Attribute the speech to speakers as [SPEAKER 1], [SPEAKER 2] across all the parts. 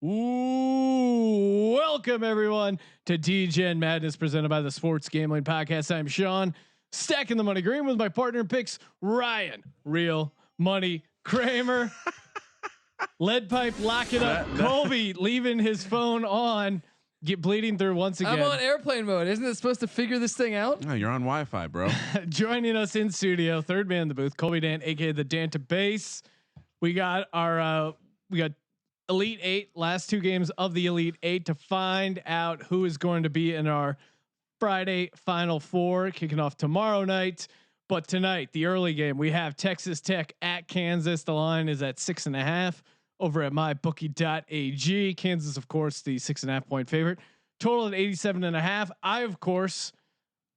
[SPEAKER 1] Ooh, welcome everyone to Degen Madness presented by the Sports Gambling Podcast. I'm Sean, stacking the money green with my partner in picks, Ryan, real money Kramer. Lead pipe, lock it up. Colby leaving his phone on, bleeding through once again.
[SPEAKER 2] I'm on airplane mode. Isn't it supposed to figure this thing out?
[SPEAKER 3] No, you're on Wi-Fi, bro.
[SPEAKER 1] Joining us in studio, third man in the booth, Colby Dan, aka the Dan to base. We got our Elite Eight, last two games of the Elite Eight to find out who is going to be in our Friday Final Four, kicking off tomorrow night. But tonight, the early game, we have Texas Tech at Kansas. The line is at 6.5 over at mybookie.ag. Kansas, of course, the 6.5 point favorite. Total at 87.5.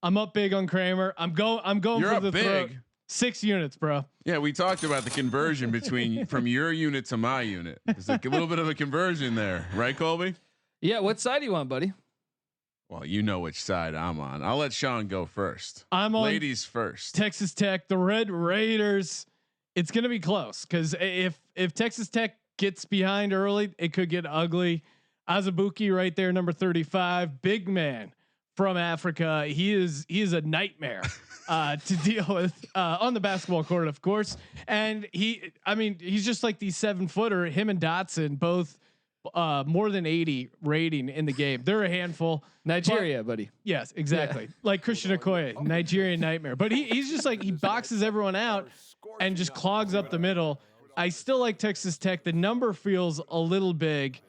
[SPEAKER 1] I'm up big on Kramer. I'm going
[SPEAKER 3] You're
[SPEAKER 1] for the
[SPEAKER 3] big.
[SPEAKER 1] throat. 6 units, bro.
[SPEAKER 3] Yeah, we talked about the conversion between from your unit to my unit. There's like a little bit of a conversion there, right, Colby?
[SPEAKER 2] Yeah. What side do you want, buddy?
[SPEAKER 3] Well, you know which side I'm on. I'll let Sean go first.
[SPEAKER 1] I'm on
[SPEAKER 3] ladies first.
[SPEAKER 1] Texas Tech, the Red Raiders. It's going to be close because if Texas Tech gets behind early, it could get ugly. Azubuike right there, number 35, big man from Africa. He is a nightmare to deal with on the basketball court, of course. And he's just like the 7-footer. Him and Dotson both more than 80 rating in the game. They're a handful.
[SPEAKER 2] Nigeria, buddy.
[SPEAKER 1] Yes, exactly. Yeah. Like Christian Okoye, Nigerian nightmare. But he's just like, he boxes everyone out and just clogs up the middle. I still like Texas Tech. The number feels a little big.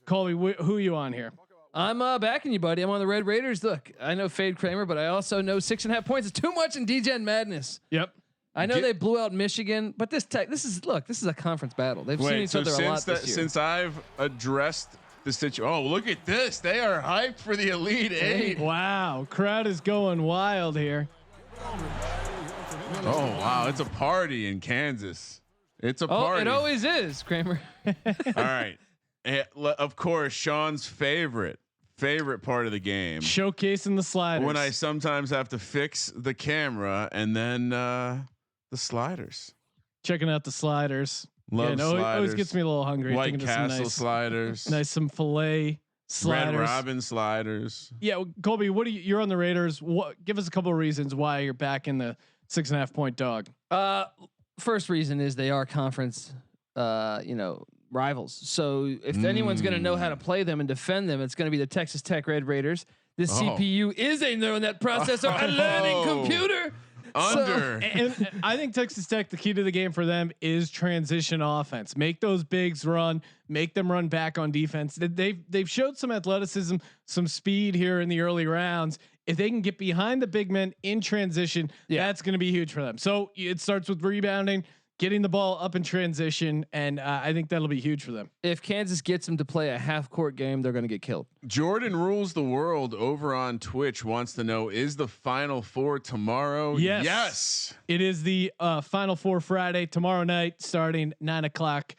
[SPEAKER 1] Colby, who are you on here?
[SPEAKER 2] I'm backing you, buddy. I'm on the Red Raiders. Look, I know fade Kramer, but I also know 6.5 points is too much in Degen Madness.
[SPEAKER 1] Yep.
[SPEAKER 2] I know they blew out Michigan, but this is a conference battle. They've seen each other a lot this year.
[SPEAKER 3] Since I've addressed the situation, oh, look at this. They are hyped for the Elite Eight.
[SPEAKER 1] Wow. Crowd is going wild here.
[SPEAKER 3] Oh, wow. It's a party in Kansas. It's a party.
[SPEAKER 2] It always is, Kramer.
[SPEAKER 3] All right. Of course, Sean's favorite part of the game,
[SPEAKER 1] showcasing the sliders.
[SPEAKER 3] When I sometimes have to fix the camera and then the sliders.
[SPEAKER 1] Checking out the sliders.
[SPEAKER 3] Love sliders.
[SPEAKER 1] Always gets me a little hungry.
[SPEAKER 3] White Castle sliders.
[SPEAKER 1] Some filet sliders.
[SPEAKER 3] Red Robin sliders.
[SPEAKER 1] Yeah, Colby, you're on the Raiders. Give us a couple of reasons why you're back in the 6.5 point dog.
[SPEAKER 2] First reason is they are conference, rivals. So if anyone's going to know how to play them and defend them, it's going to be the Texas Tech Red Raiders. This CPU is a neural net processor, a learning computer.
[SPEAKER 1] And I think Texas Tech, the key to the game for them is transition offense. Make those bigs run, make them run back on defense. They've showed some athleticism, some speed here in the early rounds. If they can get behind the big men in transition, that's going to be huge for them. So it starts with rebounding, getting the ball up in transition, and I think that'll be huge for them.
[SPEAKER 2] If Kansas gets them to play a half court game, they're going to get killed.
[SPEAKER 3] Jordan Rules the World over on Twitch wants to know, is the Final Four tomorrow? Yes.
[SPEAKER 1] It is the Final Four Friday, tomorrow night, starting 9:00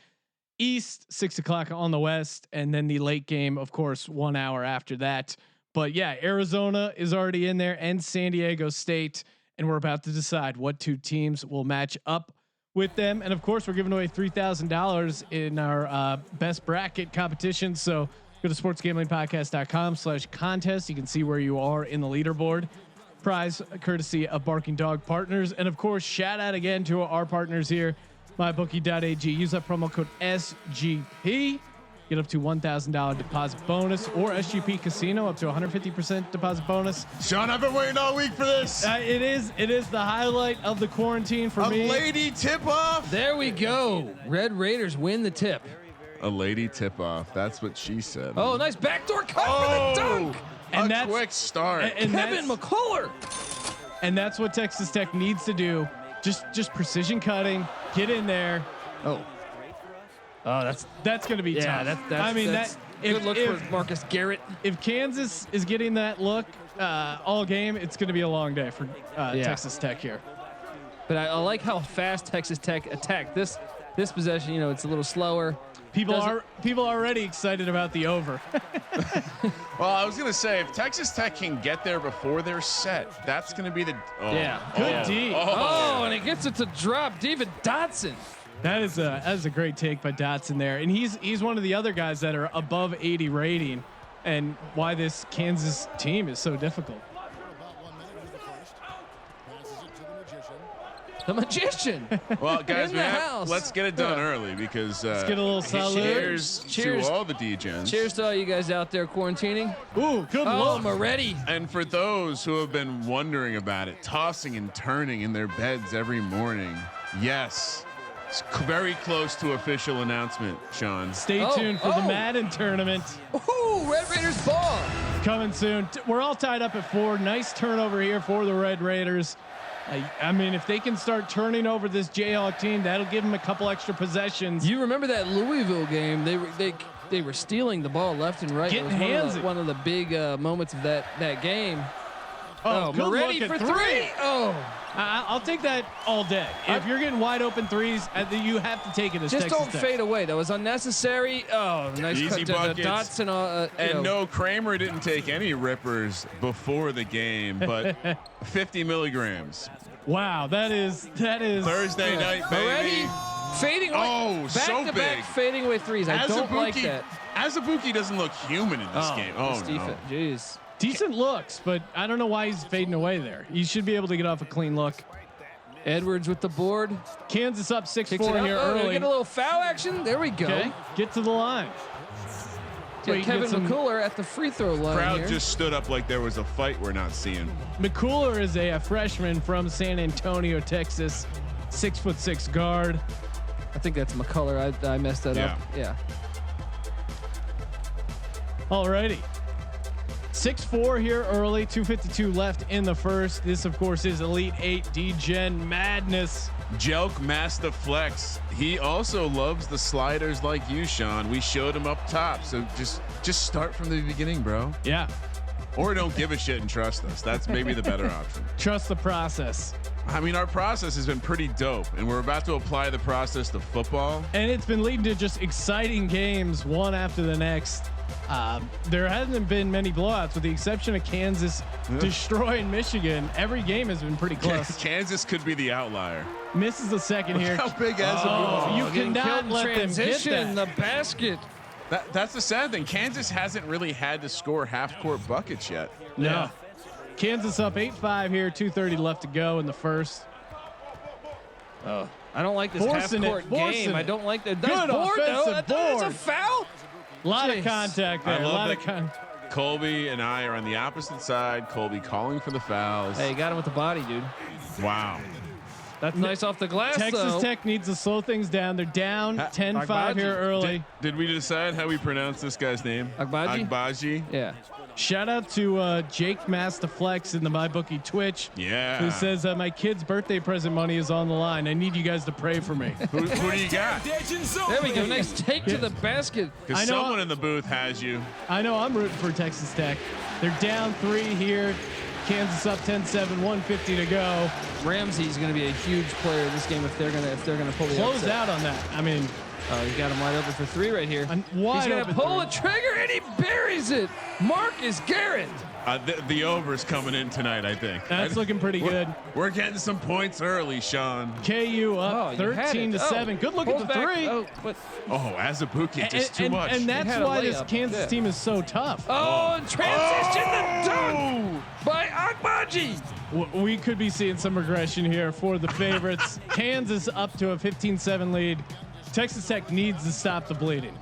[SPEAKER 1] East, 6:00 on the West, and then the late game, of course, 1 hour after that. But yeah, Arizona is already in there and San Diego State, and we're about to decide what two teams will match up with them. And of course, we're giving away $3,000 in our best bracket competition. So go to sportsgamblingpodcast.com/contest. You can see where you are in the leaderboard. Prize courtesy of Barking Dog Partners. And of course, shout out again to our partners here, mybookie.ag. Use that promo code SGP. Get up to $1,000 deposit bonus, or SGP Casino up to 150% deposit bonus.
[SPEAKER 3] Sean, I've been waiting all week for this.
[SPEAKER 1] It is the highlight of the quarantine for me.
[SPEAKER 3] A lady tip off.
[SPEAKER 2] There we go. Red Raiders win the tip.
[SPEAKER 3] A lady tip off. That's what she said.
[SPEAKER 2] Oh, nice backdoor cut for the dunk.
[SPEAKER 1] And
[SPEAKER 3] a quick start.
[SPEAKER 1] And
[SPEAKER 2] Kevin McCullough.
[SPEAKER 1] And that's what Texas Tech needs to do. Just precision cutting. Get in there.
[SPEAKER 2] Oh,
[SPEAKER 1] that's going to be tough.
[SPEAKER 2] That's good look for Marcus Garrett.
[SPEAKER 1] If Kansas is getting that look all game, it's going to be a long day for Texas Tech here.
[SPEAKER 2] But I like how fast Texas Tech attacked this possession. It's a little slower.
[SPEAKER 1] People are already excited about the over.
[SPEAKER 3] Well, I was gonna say, if Texas Tech can get there before they're set, that's gonna be the
[SPEAKER 1] good D.
[SPEAKER 2] And it gets it to drop. David Dotson.
[SPEAKER 1] That is a great take by Dotson there, and he's one of the other guys that are above 80 rating, and why this Kansas team is so difficult.
[SPEAKER 2] The magician.
[SPEAKER 3] Well, guys, let's get it done
[SPEAKER 2] Yeah.
[SPEAKER 3] early because
[SPEAKER 1] Let's get a little salute.
[SPEAKER 3] Cheers to all the DJs.
[SPEAKER 2] Cheers to all you guys out there quarantining.
[SPEAKER 1] Ooh, good
[SPEAKER 2] Oh,
[SPEAKER 1] look.
[SPEAKER 2] Moretti.
[SPEAKER 3] And for those who have been wondering about it, tossing and turning in their beds every morning, yes, it's very close to official announcement, Sean.
[SPEAKER 1] Stay tuned for the Madden tournament.
[SPEAKER 2] Ooh, Red Raiders ball.
[SPEAKER 1] Coming soon. We're all tied up at 4. Nice turnover here for the Red Raiders. I mean, if they can start turning over this Jayhawk team, that'll give them a couple extra possessions.
[SPEAKER 2] You remember that Louisville game? They were stealing the ball left and right.
[SPEAKER 1] Getting
[SPEAKER 2] it was
[SPEAKER 1] handsy.
[SPEAKER 2] one of the big moments of that game.
[SPEAKER 1] Oh, good
[SPEAKER 2] Moretti
[SPEAKER 1] look
[SPEAKER 2] for
[SPEAKER 1] at
[SPEAKER 2] three. Oh,
[SPEAKER 1] I'll take that all day. If you're getting wide open threes, you have to take it as
[SPEAKER 2] just
[SPEAKER 1] Texas
[SPEAKER 2] don't
[SPEAKER 1] Tech.
[SPEAKER 2] fade away. That was unnecessary. Oh, nice
[SPEAKER 3] Easy
[SPEAKER 2] cut to
[SPEAKER 3] buckets.
[SPEAKER 2] Dotson.
[SPEAKER 3] And no, Kramer didn't take any rippers before the game, but 50 milligrams.
[SPEAKER 1] Wow, that is
[SPEAKER 3] Thursday night, baby.
[SPEAKER 2] Moretti fading away.
[SPEAKER 3] Oh,
[SPEAKER 2] back
[SPEAKER 3] so
[SPEAKER 2] to
[SPEAKER 3] big.
[SPEAKER 2] back fading away threes. I don't like that.
[SPEAKER 3] Azubuike doesn't look human in this game. Oh,
[SPEAKER 2] this
[SPEAKER 3] no.
[SPEAKER 2] defense. Jeez.
[SPEAKER 1] decent looks, but I don't know why he's fading away there. He should be able to get off a clean look.
[SPEAKER 2] Edwards with the board.
[SPEAKER 1] Kansas up 6-4 here
[SPEAKER 2] Oh,
[SPEAKER 1] early.
[SPEAKER 2] get a little foul action. There we go.
[SPEAKER 1] Okay, get to the line.
[SPEAKER 2] Yeah, Kevin McCullough at the free throw line.
[SPEAKER 3] Crowd
[SPEAKER 2] here.
[SPEAKER 3] just stood up like there was a fight we're not seeing.
[SPEAKER 1] McCullough is a freshman from San Antonio, Texas, 6'6" guard.
[SPEAKER 2] I think that's McCullough. I messed that up. Yeah.
[SPEAKER 1] Alrighty. 6-4 here early, 2:52 left in the first. This, of course, is Elite 8 Degen Madness.
[SPEAKER 3] Jelk Master Flex. He also loves the sliders like you, Sean. We showed him up top, so just start from the beginning, bro.
[SPEAKER 1] Yeah.
[SPEAKER 3] Or don't give a shit and trust us. That's maybe the better option.
[SPEAKER 1] Trust the process.
[SPEAKER 3] I mean, our process has been pretty dope, and we're about to apply the process to football.
[SPEAKER 1] And it's been leading to just exciting games, one after the next. There hasn't been many blowouts, with the exception of Kansas destroying Michigan. Every game has been pretty close.
[SPEAKER 3] Kansas could be the outlier.
[SPEAKER 1] Misses the second here.
[SPEAKER 3] How big as
[SPEAKER 1] You cannot let them get
[SPEAKER 2] transition.
[SPEAKER 1] that.
[SPEAKER 2] The basket.
[SPEAKER 3] That's the sad thing. Kansas hasn't really had to score half-court buckets yet.
[SPEAKER 1] No.
[SPEAKER 2] Yeah.
[SPEAKER 1] Kansas up 8-5 here, 2:30 left to go in the first.
[SPEAKER 2] Oh, I don't like this
[SPEAKER 1] Forcing
[SPEAKER 2] half-court
[SPEAKER 1] it, forcing
[SPEAKER 2] game. I
[SPEAKER 1] it.
[SPEAKER 2] don't like that.
[SPEAKER 1] Good
[SPEAKER 2] Nice board, though.
[SPEAKER 1] offensive
[SPEAKER 2] That's a
[SPEAKER 1] board.
[SPEAKER 2] foul.
[SPEAKER 1] A lot of
[SPEAKER 2] Jeez.
[SPEAKER 1] contact there.
[SPEAKER 3] I
[SPEAKER 1] A
[SPEAKER 3] love
[SPEAKER 1] lot
[SPEAKER 3] that.
[SPEAKER 1] of con.
[SPEAKER 3] Colby and I are on the opposite side. Colby calling for the fouls.
[SPEAKER 2] Hey, you got him with the body, dude.
[SPEAKER 3] Wow.
[SPEAKER 2] That's nice off the glass,
[SPEAKER 1] Texas
[SPEAKER 2] though.
[SPEAKER 1] Tech needs to slow things down. They're down 10-5
[SPEAKER 2] Agbaji.
[SPEAKER 1] here early.
[SPEAKER 3] Did we decide how we pronounce this guy's name?
[SPEAKER 2] Agbaji?
[SPEAKER 3] Agbaji.
[SPEAKER 2] Yeah.
[SPEAKER 1] Shout out to Jake Mastaflex in the MyBookie Twitch.
[SPEAKER 3] Yeah.
[SPEAKER 1] Who says my kid's birthday present money is on the line. I need you guys to pray for me.
[SPEAKER 3] Who do you got?
[SPEAKER 2] There we go. Nice take to the basket.
[SPEAKER 3] Because
[SPEAKER 1] I know-
[SPEAKER 3] someone in the booth has you.
[SPEAKER 1] I know I'm rooting for Texas Tech. They're down 3 here. Kansas up 10-7, 150 to go.
[SPEAKER 2] Ramsey's going to be a huge player in this game if they're going to pull the
[SPEAKER 1] Close
[SPEAKER 2] upset.
[SPEAKER 1] out on that. I mean,
[SPEAKER 2] Oh, he got him wide open for 3 right here.
[SPEAKER 1] wide
[SPEAKER 2] He's going to
[SPEAKER 1] open
[SPEAKER 2] pull
[SPEAKER 1] three.
[SPEAKER 2] a trigger and he buries it. Marcus Garrett.
[SPEAKER 3] The over's coming in tonight, I think.
[SPEAKER 1] That's looking pretty good.
[SPEAKER 3] We're getting some points early, Sean.
[SPEAKER 1] KU up
[SPEAKER 2] you had
[SPEAKER 1] 13-7.
[SPEAKER 2] it.
[SPEAKER 1] Good look at
[SPEAKER 2] Hold
[SPEAKER 1] the
[SPEAKER 2] back.
[SPEAKER 1] 3.
[SPEAKER 2] Oh, but,
[SPEAKER 3] Oh, Azubuike, just too much.
[SPEAKER 1] And that's
[SPEAKER 2] had a
[SPEAKER 1] why this
[SPEAKER 2] layup.
[SPEAKER 1] Kansas
[SPEAKER 2] Yeah.
[SPEAKER 1] team is so tough.
[SPEAKER 2] oh, and transition to dunk by Agbaji.
[SPEAKER 1] We could be seeing some regression here for the favorites. Kansas up to a 15-7 lead. Texas Tech needs to stop the bleeding.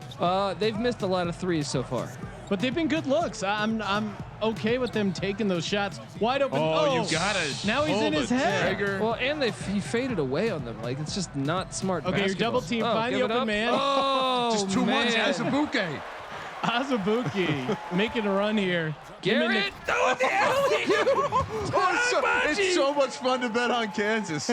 [SPEAKER 2] They've missed a lot of threes so far.
[SPEAKER 1] But they've been good looks. I'm okay with them taking those shots wide open.
[SPEAKER 3] Oh, you gotta
[SPEAKER 1] now he's
[SPEAKER 3] pull
[SPEAKER 1] in his
[SPEAKER 3] the
[SPEAKER 1] head.
[SPEAKER 3] trigger.
[SPEAKER 2] Well, and he faded away on them. Like, it's just not smart.
[SPEAKER 1] Okay, you're
[SPEAKER 2] basketball.
[SPEAKER 1] double team. Find the
[SPEAKER 2] give it
[SPEAKER 1] open
[SPEAKER 2] up.
[SPEAKER 1] man.
[SPEAKER 2] Oh,
[SPEAKER 3] Just too much
[SPEAKER 2] man.
[SPEAKER 3] Azubuike.
[SPEAKER 1] Azubuike making a run here.
[SPEAKER 2] Garrett, oh, the alley-oop.
[SPEAKER 3] It's so much fun to bet on Kansas.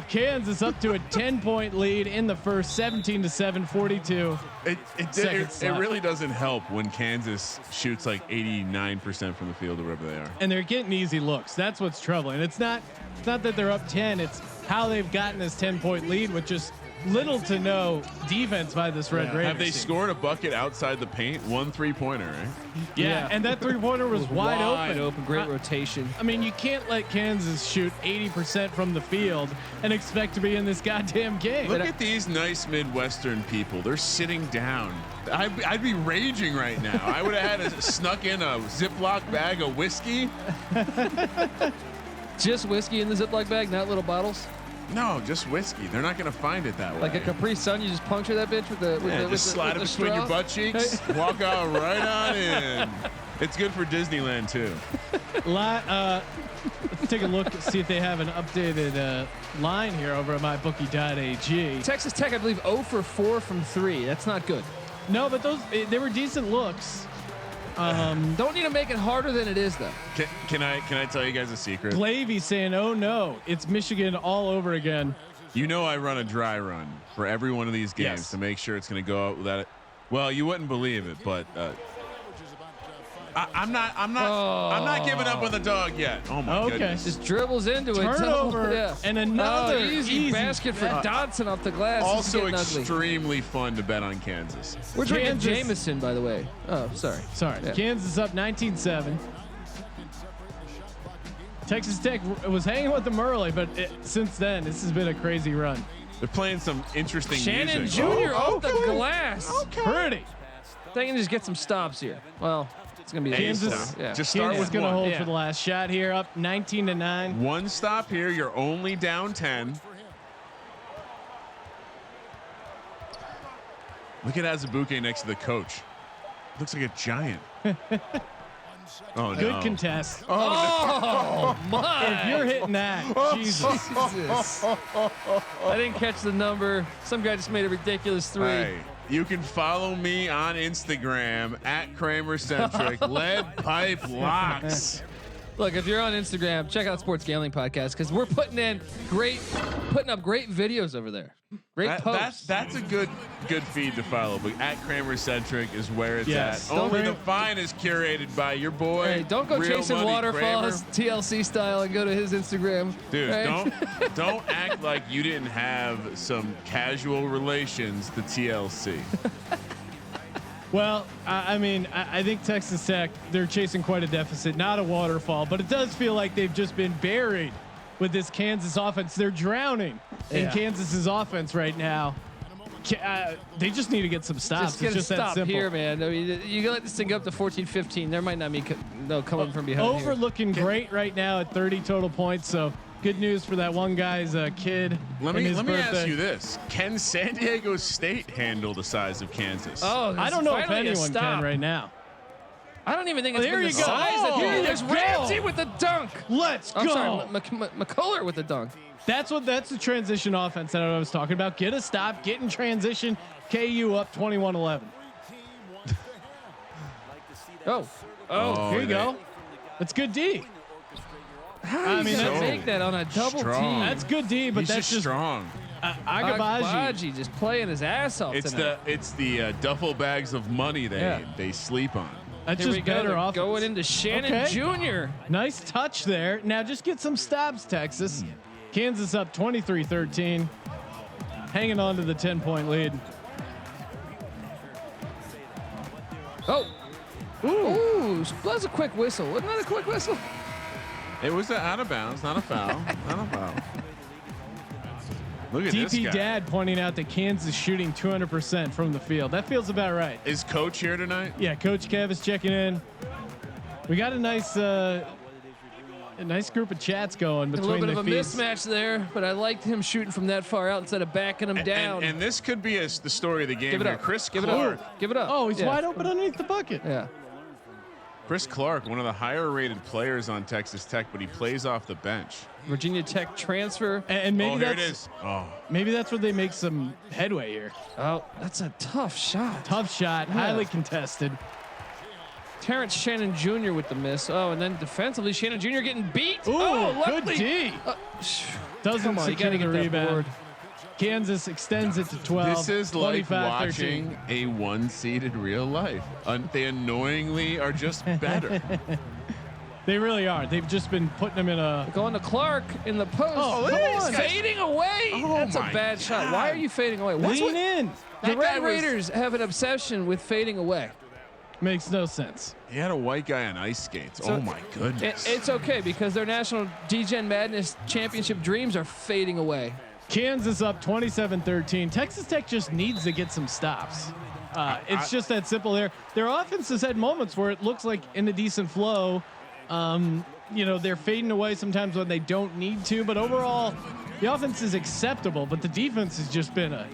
[SPEAKER 1] Kansas up to a 10-point lead in the first, 17-7, 42.
[SPEAKER 3] It really doesn't help when Kansas shoots like 89% from the field or wherever they are.
[SPEAKER 1] And they're getting easy looks. That's what's troubling. It's not that they're up 10. It's how they've gotten this 10-point lead with just little to no defense by this Red Raiders.
[SPEAKER 3] Have they
[SPEAKER 1] team.
[SPEAKER 3] scored a bucket outside the paint? 1 3-pointer, right?
[SPEAKER 1] Yeah, and that 3-pointer was wide open.
[SPEAKER 2] Great rotation.
[SPEAKER 1] I mean, you can't let Kansas shoot 80% from the field and expect to be in this goddamn game.
[SPEAKER 3] Look at these nice Midwestern people. They're sitting down. I'd be raging right now. I would have had snuck in a Ziploc bag of whiskey.
[SPEAKER 2] Just whiskey in the Ziploc bag, not little bottles.
[SPEAKER 3] No, just whiskey. They're not going to find it that way.
[SPEAKER 2] Like a Capri Sun, you just puncture that bitch with the
[SPEAKER 3] just slide it between your butt cheeks, walk out right on in. It's good for Disneyland too.
[SPEAKER 1] Let's take a look, see if they have an updated line here over at mybookie.ag.
[SPEAKER 2] Texas Tech, I believe, 0 for 4 from 3. That's not good.
[SPEAKER 1] No, but they were decent looks.
[SPEAKER 2] Don't need to make it harder than it is, though.
[SPEAKER 3] Can I tell you guys a secret?
[SPEAKER 1] Glavy saying, "Oh no, it's Michigan all over again."
[SPEAKER 3] You know I run a dry run for every one of these games to make sure it's going to go out without it. Well, you wouldn't believe it, but I'm not giving up on the dog yet. Oh my goodness!
[SPEAKER 2] Just dribbles into it.
[SPEAKER 1] Turnover and another
[SPEAKER 2] easy basket for Dodson off the glass.
[SPEAKER 3] Also extremely fun to bet on Kansas.
[SPEAKER 2] We're drinking Jameson, by the way. Oh, sorry.
[SPEAKER 1] Yeah. Kansas up 19-7. Texas Tech was hanging with them early, but since then, this has been a crazy run.
[SPEAKER 3] They're playing some interesting
[SPEAKER 2] Shannon
[SPEAKER 3] music.
[SPEAKER 2] Jr. off the glass.
[SPEAKER 1] Pretty.
[SPEAKER 2] They can just get some stops here. Well, it's going to be
[SPEAKER 1] Kansas.
[SPEAKER 3] Just start
[SPEAKER 1] Kansas
[SPEAKER 3] with
[SPEAKER 1] going to
[SPEAKER 3] one.
[SPEAKER 1] hold for the last shot here, up 19-9.
[SPEAKER 3] One stop here. You're only down 10. Look at Azubuike next to the coach. Looks like a giant. Oh, no.
[SPEAKER 1] Good contest.
[SPEAKER 2] Oh, my.
[SPEAKER 1] If you're hitting that, Jesus.
[SPEAKER 2] I didn't catch the number. Some guy just made a ridiculous 3.
[SPEAKER 3] Hey, you can follow me on Instagram at KramerCentric. Lead Pipe Locks.
[SPEAKER 2] Look, if you're on Instagram, check out Sports Gambling Podcast because we're putting up great videos over there. Great posts.
[SPEAKER 3] That's a good feed to follow. But at KramerCentric is where it's at.
[SPEAKER 2] Don't
[SPEAKER 3] Only the fine is curated by your boy.
[SPEAKER 2] Hey, don't go
[SPEAKER 3] Real
[SPEAKER 2] chasing
[SPEAKER 3] Money
[SPEAKER 2] waterfalls
[SPEAKER 3] Kramer.
[SPEAKER 2] TLC style and go to his Instagram.
[SPEAKER 3] Dude,
[SPEAKER 2] right?
[SPEAKER 3] don't act like you didn't have some casual relations to TLC.
[SPEAKER 1] Well, I mean, I think Texas Tech, they're chasing quite a deficit, not a waterfall, but it does feel like they've just been buried with this Kansas offense. They're drowning in Kansas's offense right now. They just need to get some stops.
[SPEAKER 2] Just get
[SPEAKER 1] it's just
[SPEAKER 2] a stop
[SPEAKER 1] that simple.
[SPEAKER 2] here, man. I mean, you can let this thing go up to 14-15. There might not be coming from behind.
[SPEAKER 1] Overlooking great right now at 30 total points. So good news for that one guy's kid.
[SPEAKER 3] Let me ask you this: can San Diego State handle the size of Kansas?
[SPEAKER 2] Oh,
[SPEAKER 1] I don't know if anyone can right now.
[SPEAKER 2] I don't even think it's
[SPEAKER 1] there
[SPEAKER 2] been
[SPEAKER 1] you
[SPEAKER 2] the
[SPEAKER 1] go.
[SPEAKER 2] size that there's
[SPEAKER 1] go.
[SPEAKER 2] Ramsey with the dunk.
[SPEAKER 1] Let's go.
[SPEAKER 2] I'm sorry, McCullough with the dunk.
[SPEAKER 1] That's the transition offense that I was talking about. Get a stop, get in transition. KU up 21-11.
[SPEAKER 2] Here
[SPEAKER 1] you go. That's good D.
[SPEAKER 2] How do you make that on a double team?
[SPEAKER 1] That's good D, but
[SPEAKER 3] He's
[SPEAKER 1] that's just
[SPEAKER 3] strong.
[SPEAKER 1] Agabaji
[SPEAKER 2] just playing his ass off.
[SPEAKER 3] It's the duffel bags of money they sleep on.
[SPEAKER 1] That's
[SPEAKER 2] Here
[SPEAKER 1] just better offense.
[SPEAKER 2] Going into Shannon Jr.
[SPEAKER 1] Nice touch there. Now just get some stops, Texas. Kansas up 23-13. Hanging on to the 10-point lead.
[SPEAKER 2] Ooh, that was a quick whistle. Wasn't that a quick whistle?
[SPEAKER 3] It was out of bounds, not a foul. Not a foul. Look at this guy.
[SPEAKER 1] DP Dad pointing out that Kansas shooting 200% from the field. That feels about right.
[SPEAKER 3] Is Coach here tonight?
[SPEAKER 1] Yeah, Coach Kev is checking in. We got a nice group of chats going between the
[SPEAKER 2] a little bit of a
[SPEAKER 1] feeds.
[SPEAKER 2] mismatch there, but I liked him shooting from that far out instead of backing him down.
[SPEAKER 3] And this could be the story of the game
[SPEAKER 2] Give it
[SPEAKER 3] here.
[SPEAKER 2] up.
[SPEAKER 3] Chris
[SPEAKER 2] Give
[SPEAKER 3] Clark.
[SPEAKER 2] it up. Give it up.
[SPEAKER 1] Oh, he's wide open underneath the bucket.
[SPEAKER 2] Yeah.
[SPEAKER 3] Chris Clark, one of the higher rated players on Texas Tech, but he plays off the bench.
[SPEAKER 2] Virginia Tech transfer.
[SPEAKER 1] And maybe
[SPEAKER 3] here it is.
[SPEAKER 1] Maybe that's where they make some headway here.
[SPEAKER 2] Oh, that's a tough shot.
[SPEAKER 1] Tough shot, highly contested.
[SPEAKER 2] Terrence Shannon Jr. with the miss. Oh, and then defensively, Shannon Jr. getting beat.
[SPEAKER 1] Ooh,
[SPEAKER 2] luckily.
[SPEAKER 1] good D. Doesn't secure the rebound. Kansas extends it to 12.
[SPEAKER 3] This is like
[SPEAKER 1] 25-13.
[SPEAKER 3] watching a one-seeded real life. They annoyingly are just better.
[SPEAKER 1] They really are. They've just been putting them in a.
[SPEAKER 2] Going to Clark in the post.
[SPEAKER 1] Oh,
[SPEAKER 3] look at
[SPEAKER 1] come
[SPEAKER 3] this
[SPEAKER 1] on.
[SPEAKER 3] guy.
[SPEAKER 2] Fading away.
[SPEAKER 3] Oh
[SPEAKER 2] That's a
[SPEAKER 3] my
[SPEAKER 2] bad shot.
[SPEAKER 3] God.
[SPEAKER 2] Why are you fading away? What's
[SPEAKER 1] Lean
[SPEAKER 2] with,
[SPEAKER 1] in.
[SPEAKER 2] the
[SPEAKER 3] That guy
[SPEAKER 2] Red
[SPEAKER 3] was-
[SPEAKER 2] Raiders have an obsession with fading away.
[SPEAKER 1] Makes no sense.
[SPEAKER 3] He had a white guy on ice skates.
[SPEAKER 2] So-
[SPEAKER 3] Oh my goodness.
[SPEAKER 2] It's okay because their national Degen Madness championship dreams are fading away.
[SPEAKER 1] Kansas up 27-13. Texas Tech just needs to get some stops. It's just that simple. Their offense has had moments where it looks like in a decent flow. They're fading away sometimes when they don't need to, but overall, the offense is acceptable. But the defense has just been a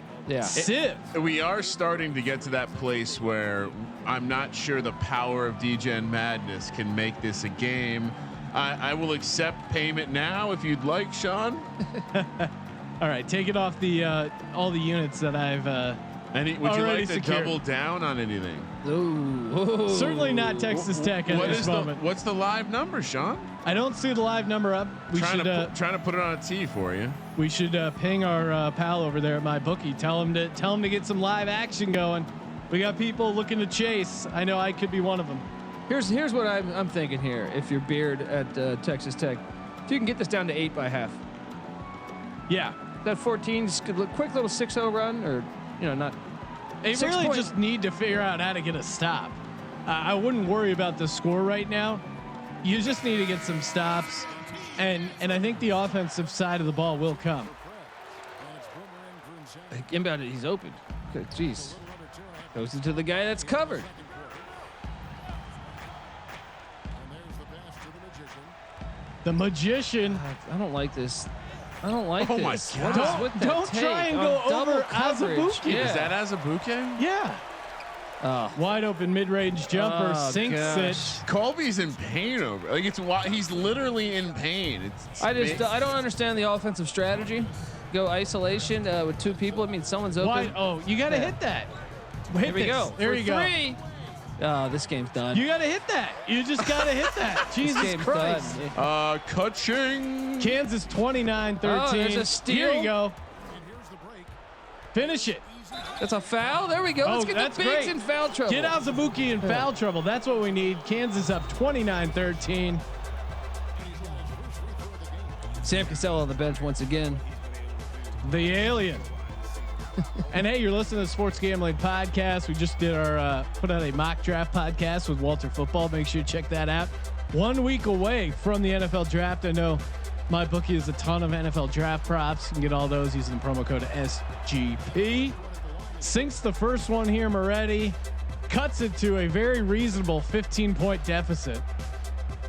[SPEAKER 1] sieve.
[SPEAKER 3] We are starting to get to that place where I'm not sure the power of Degen Madness can make this a game. I will accept payment now if you'd like, Sean.
[SPEAKER 1] All right, take it off the all the units that I've.
[SPEAKER 3] Would you
[SPEAKER 1] Already
[SPEAKER 3] like to
[SPEAKER 1] secured.
[SPEAKER 3] double down on anything?
[SPEAKER 2] Ooh.
[SPEAKER 1] Certainly not Texas Tech at this moment.
[SPEAKER 3] What's the live number, Sean?
[SPEAKER 1] I don't see the live number up.
[SPEAKER 3] Trying to put it on a tee for you.
[SPEAKER 1] We should ping our pal over there at my bookie. Tell him to get some live action going. We got people looking to chase. I know I could be one of them.
[SPEAKER 2] Here's what I'm thinking here. If you're Beard at Texas Tech, if you can get this down to 8 by half,
[SPEAKER 1] Yeah,
[SPEAKER 2] that 14 quick little 6-0 run, or not.
[SPEAKER 1] they
[SPEAKER 2] 6
[SPEAKER 1] really
[SPEAKER 2] point-
[SPEAKER 1] just need to figure out how to get a stop. I wouldn't worry about the score right now. You just need to get some stops, and I think the offensive side of the ball will come.
[SPEAKER 2] Inbound, he's open. Good, jeez. Goes into the guy that's covered.
[SPEAKER 1] The magician.
[SPEAKER 2] I don't like this. I don't like
[SPEAKER 3] Oh my
[SPEAKER 2] this.
[SPEAKER 3] God.
[SPEAKER 2] What is with that
[SPEAKER 1] Don't
[SPEAKER 2] take
[SPEAKER 1] try and
[SPEAKER 2] on
[SPEAKER 1] go
[SPEAKER 2] double
[SPEAKER 1] over
[SPEAKER 2] coverage?
[SPEAKER 1] Azubuike.
[SPEAKER 2] Yeah.
[SPEAKER 3] Is that Azubuike?
[SPEAKER 1] Yeah,
[SPEAKER 2] Oh.
[SPEAKER 1] wide open mid-range jumper
[SPEAKER 2] Oh,
[SPEAKER 1] sinks
[SPEAKER 2] gosh.
[SPEAKER 1] it.
[SPEAKER 3] Colby's in pain over. Like he's literally in pain.
[SPEAKER 2] I don't understand the offensive strategy. Go isolation with 2 people. I mean, someone's open.
[SPEAKER 1] Wide, oh, you got to
[SPEAKER 2] Yeah.
[SPEAKER 1] hit that. Hit
[SPEAKER 2] Here we
[SPEAKER 1] this.
[SPEAKER 2] go.
[SPEAKER 1] There
[SPEAKER 2] For
[SPEAKER 1] you go.
[SPEAKER 2] 3. Oh, this game's done.
[SPEAKER 1] You got to hit that. You just got to hit that.
[SPEAKER 2] This
[SPEAKER 1] Jesus
[SPEAKER 2] game's
[SPEAKER 1] Christ.
[SPEAKER 2] done.
[SPEAKER 3] Ka-ching.
[SPEAKER 1] Kansas 29-13.
[SPEAKER 2] Oh, there's a steal.
[SPEAKER 1] Here you go. Finish it.
[SPEAKER 2] That's a foul. There we go. Let's
[SPEAKER 1] Oh,
[SPEAKER 2] get
[SPEAKER 1] that's
[SPEAKER 2] the bigs
[SPEAKER 1] great.
[SPEAKER 2] in foul trouble.
[SPEAKER 1] Get Azubuike in foul trouble. That's what we need. Kansas up 29-13.
[SPEAKER 2] Sam Cassell on the bench once again.
[SPEAKER 1] The alien. And hey, you're listening to the Sports Gambling Podcast. We just did our put out a mock draft podcast with Walter Football. Make sure you check that out. 1 week away from the NFL draft. I know my bookie has a ton of NFL draft props. You can get all those using the promo code SGP. Sinks the first one here, Moretti. Cuts it to a very reasonable 15-point deficit.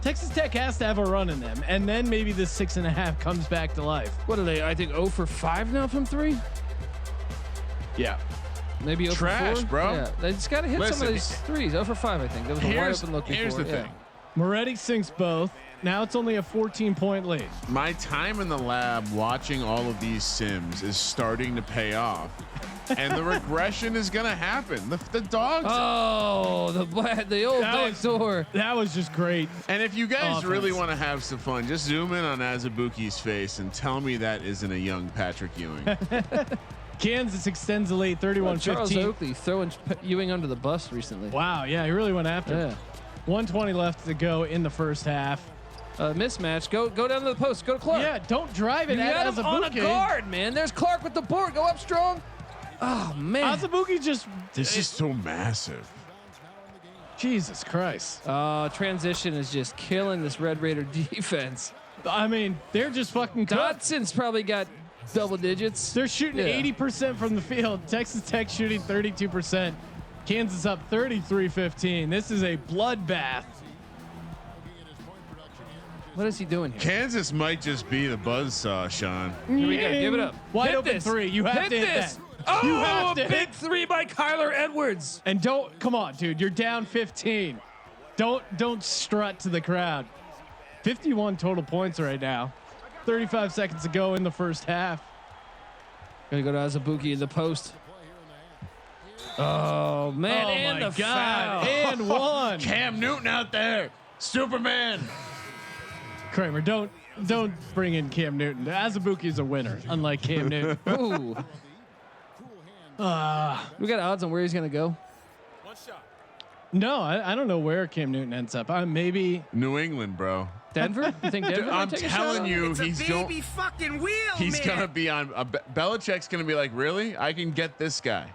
[SPEAKER 1] Texas Tech has to have a run in them, and then maybe the 6.5 comes back to life.
[SPEAKER 2] What are they? I think 0 for 5 now from 3.
[SPEAKER 1] Yeah.
[SPEAKER 2] Maybe 0
[SPEAKER 3] Trash,
[SPEAKER 2] for 4.
[SPEAKER 3] bro.
[SPEAKER 2] Yeah, they just got to hit some
[SPEAKER 3] Listen,
[SPEAKER 2] of these threes. 0 for 5, I think. That was a wide open look before.
[SPEAKER 3] Here's the
[SPEAKER 2] yeah.
[SPEAKER 3] thing.
[SPEAKER 1] Moretti sinks both. Now it's only a 14-point lead.
[SPEAKER 3] My time in the lab watching all of these sims is starting to pay off. And the regression is going to happen. The dogs.
[SPEAKER 2] Oh, the old
[SPEAKER 1] That
[SPEAKER 2] back
[SPEAKER 1] was-
[SPEAKER 2] door.
[SPEAKER 1] That was just great.
[SPEAKER 3] And if you guys
[SPEAKER 1] Offense.
[SPEAKER 3] really want to have some fun, just zoom in on Azubuike's face and tell me that isn't a young Patrick Ewing.
[SPEAKER 1] Kansas extends the lead
[SPEAKER 2] Charles
[SPEAKER 1] 31-15.
[SPEAKER 2] Oakley throwing Ewing under the bus recently.
[SPEAKER 1] Wow, yeah, he really went after
[SPEAKER 2] Yeah.
[SPEAKER 1] it. 120 left to go in the first half.
[SPEAKER 2] Mismatch. Go down to the post. Go to Clark.
[SPEAKER 1] Yeah, don't drive it
[SPEAKER 2] You
[SPEAKER 1] at
[SPEAKER 2] got him on a
[SPEAKER 1] Azubuike.
[SPEAKER 2] guard, man. There's Clark with the board. Go up strong. Oh, man.
[SPEAKER 1] Azubuike just,
[SPEAKER 3] This is so massive.
[SPEAKER 1] Jesus Christ.
[SPEAKER 2] Transition is just killing this Red Raider defense.
[SPEAKER 1] I mean, they're just fucking cooked.
[SPEAKER 2] Dotson's probably got double digits.
[SPEAKER 1] They're shooting
[SPEAKER 2] Yeah.
[SPEAKER 1] 80% from the field. Texas Tech shooting 32%. Kansas up 33-15. This is a bloodbath.
[SPEAKER 2] What is he doing here?
[SPEAKER 3] Kansas might just be the buzzsaw, Sean.
[SPEAKER 2] Here we go. Give it up.
[SPEAKER 1] Wide
[SPEAKER 2] Hit
[SPEAKER 1] open
[SPEAKER 2] this.
[SPEAKER 1] 3. You have
[SPEAKER 2] Hit
[SPEAKER 1] to hit
[SPEAKER 2] this.
[SPEAKER 1] that.
[SPEAKER 2] Oh,
[SPEAKER 1] You have
[SPEAKER 2] a
[SPEAKER 1] to
[SPEAKER 2] big
[SPEAKER 1] hit.
[SPEAKER 2] 3 by Kyler Edwards.
[SPEAKER 1] And don't, come on, dude. You're down 15. Don't strut to the crowd. 51 total points right now. 35 seconds to go in the first half.
[SPEAKER 2] Gonna go to Azubuike in the post. Oh man!
[SPEAKER 1] Oh
[SPEAKER 2] and
[SPEAKER 1] my
[SPEAKER 2] the
[SPEAKER 1] God.
[SPEAKER 2] foul.
[SPEAKER 1] And one.
[SPEAKER 3] Cam Newton out there. Superman.
[SPEAKER 1] Kramer, don't bring in Cam Newton. Azubuike is a winner, unlike Cam Newton.
[SPEAKER 2] Ooh. We got odds on where he's gonna go.
[SPEAKER 1] No, I don't know where Cam Newton ends up. Maybe
[SPEAKER 3] New England, bro.
[SPEAKER 2] Denver? You think Denver?
[SPEAKER 3] I'm
[SPEAKER 2] might take
[SPEAKER 3] telling
[SPEAKER 2] a
[SPEAKER 3] you,
[SPEAKER 4] It's
[SPEAKER 3] he's
[SPEAKER 4] a baby fucking wheel,
[SPEAKER 3] he's
[SPEAKER 4] man.
[SPEAKER 3] gonna be on. Belichick's gonna be like, really? I can get this guy.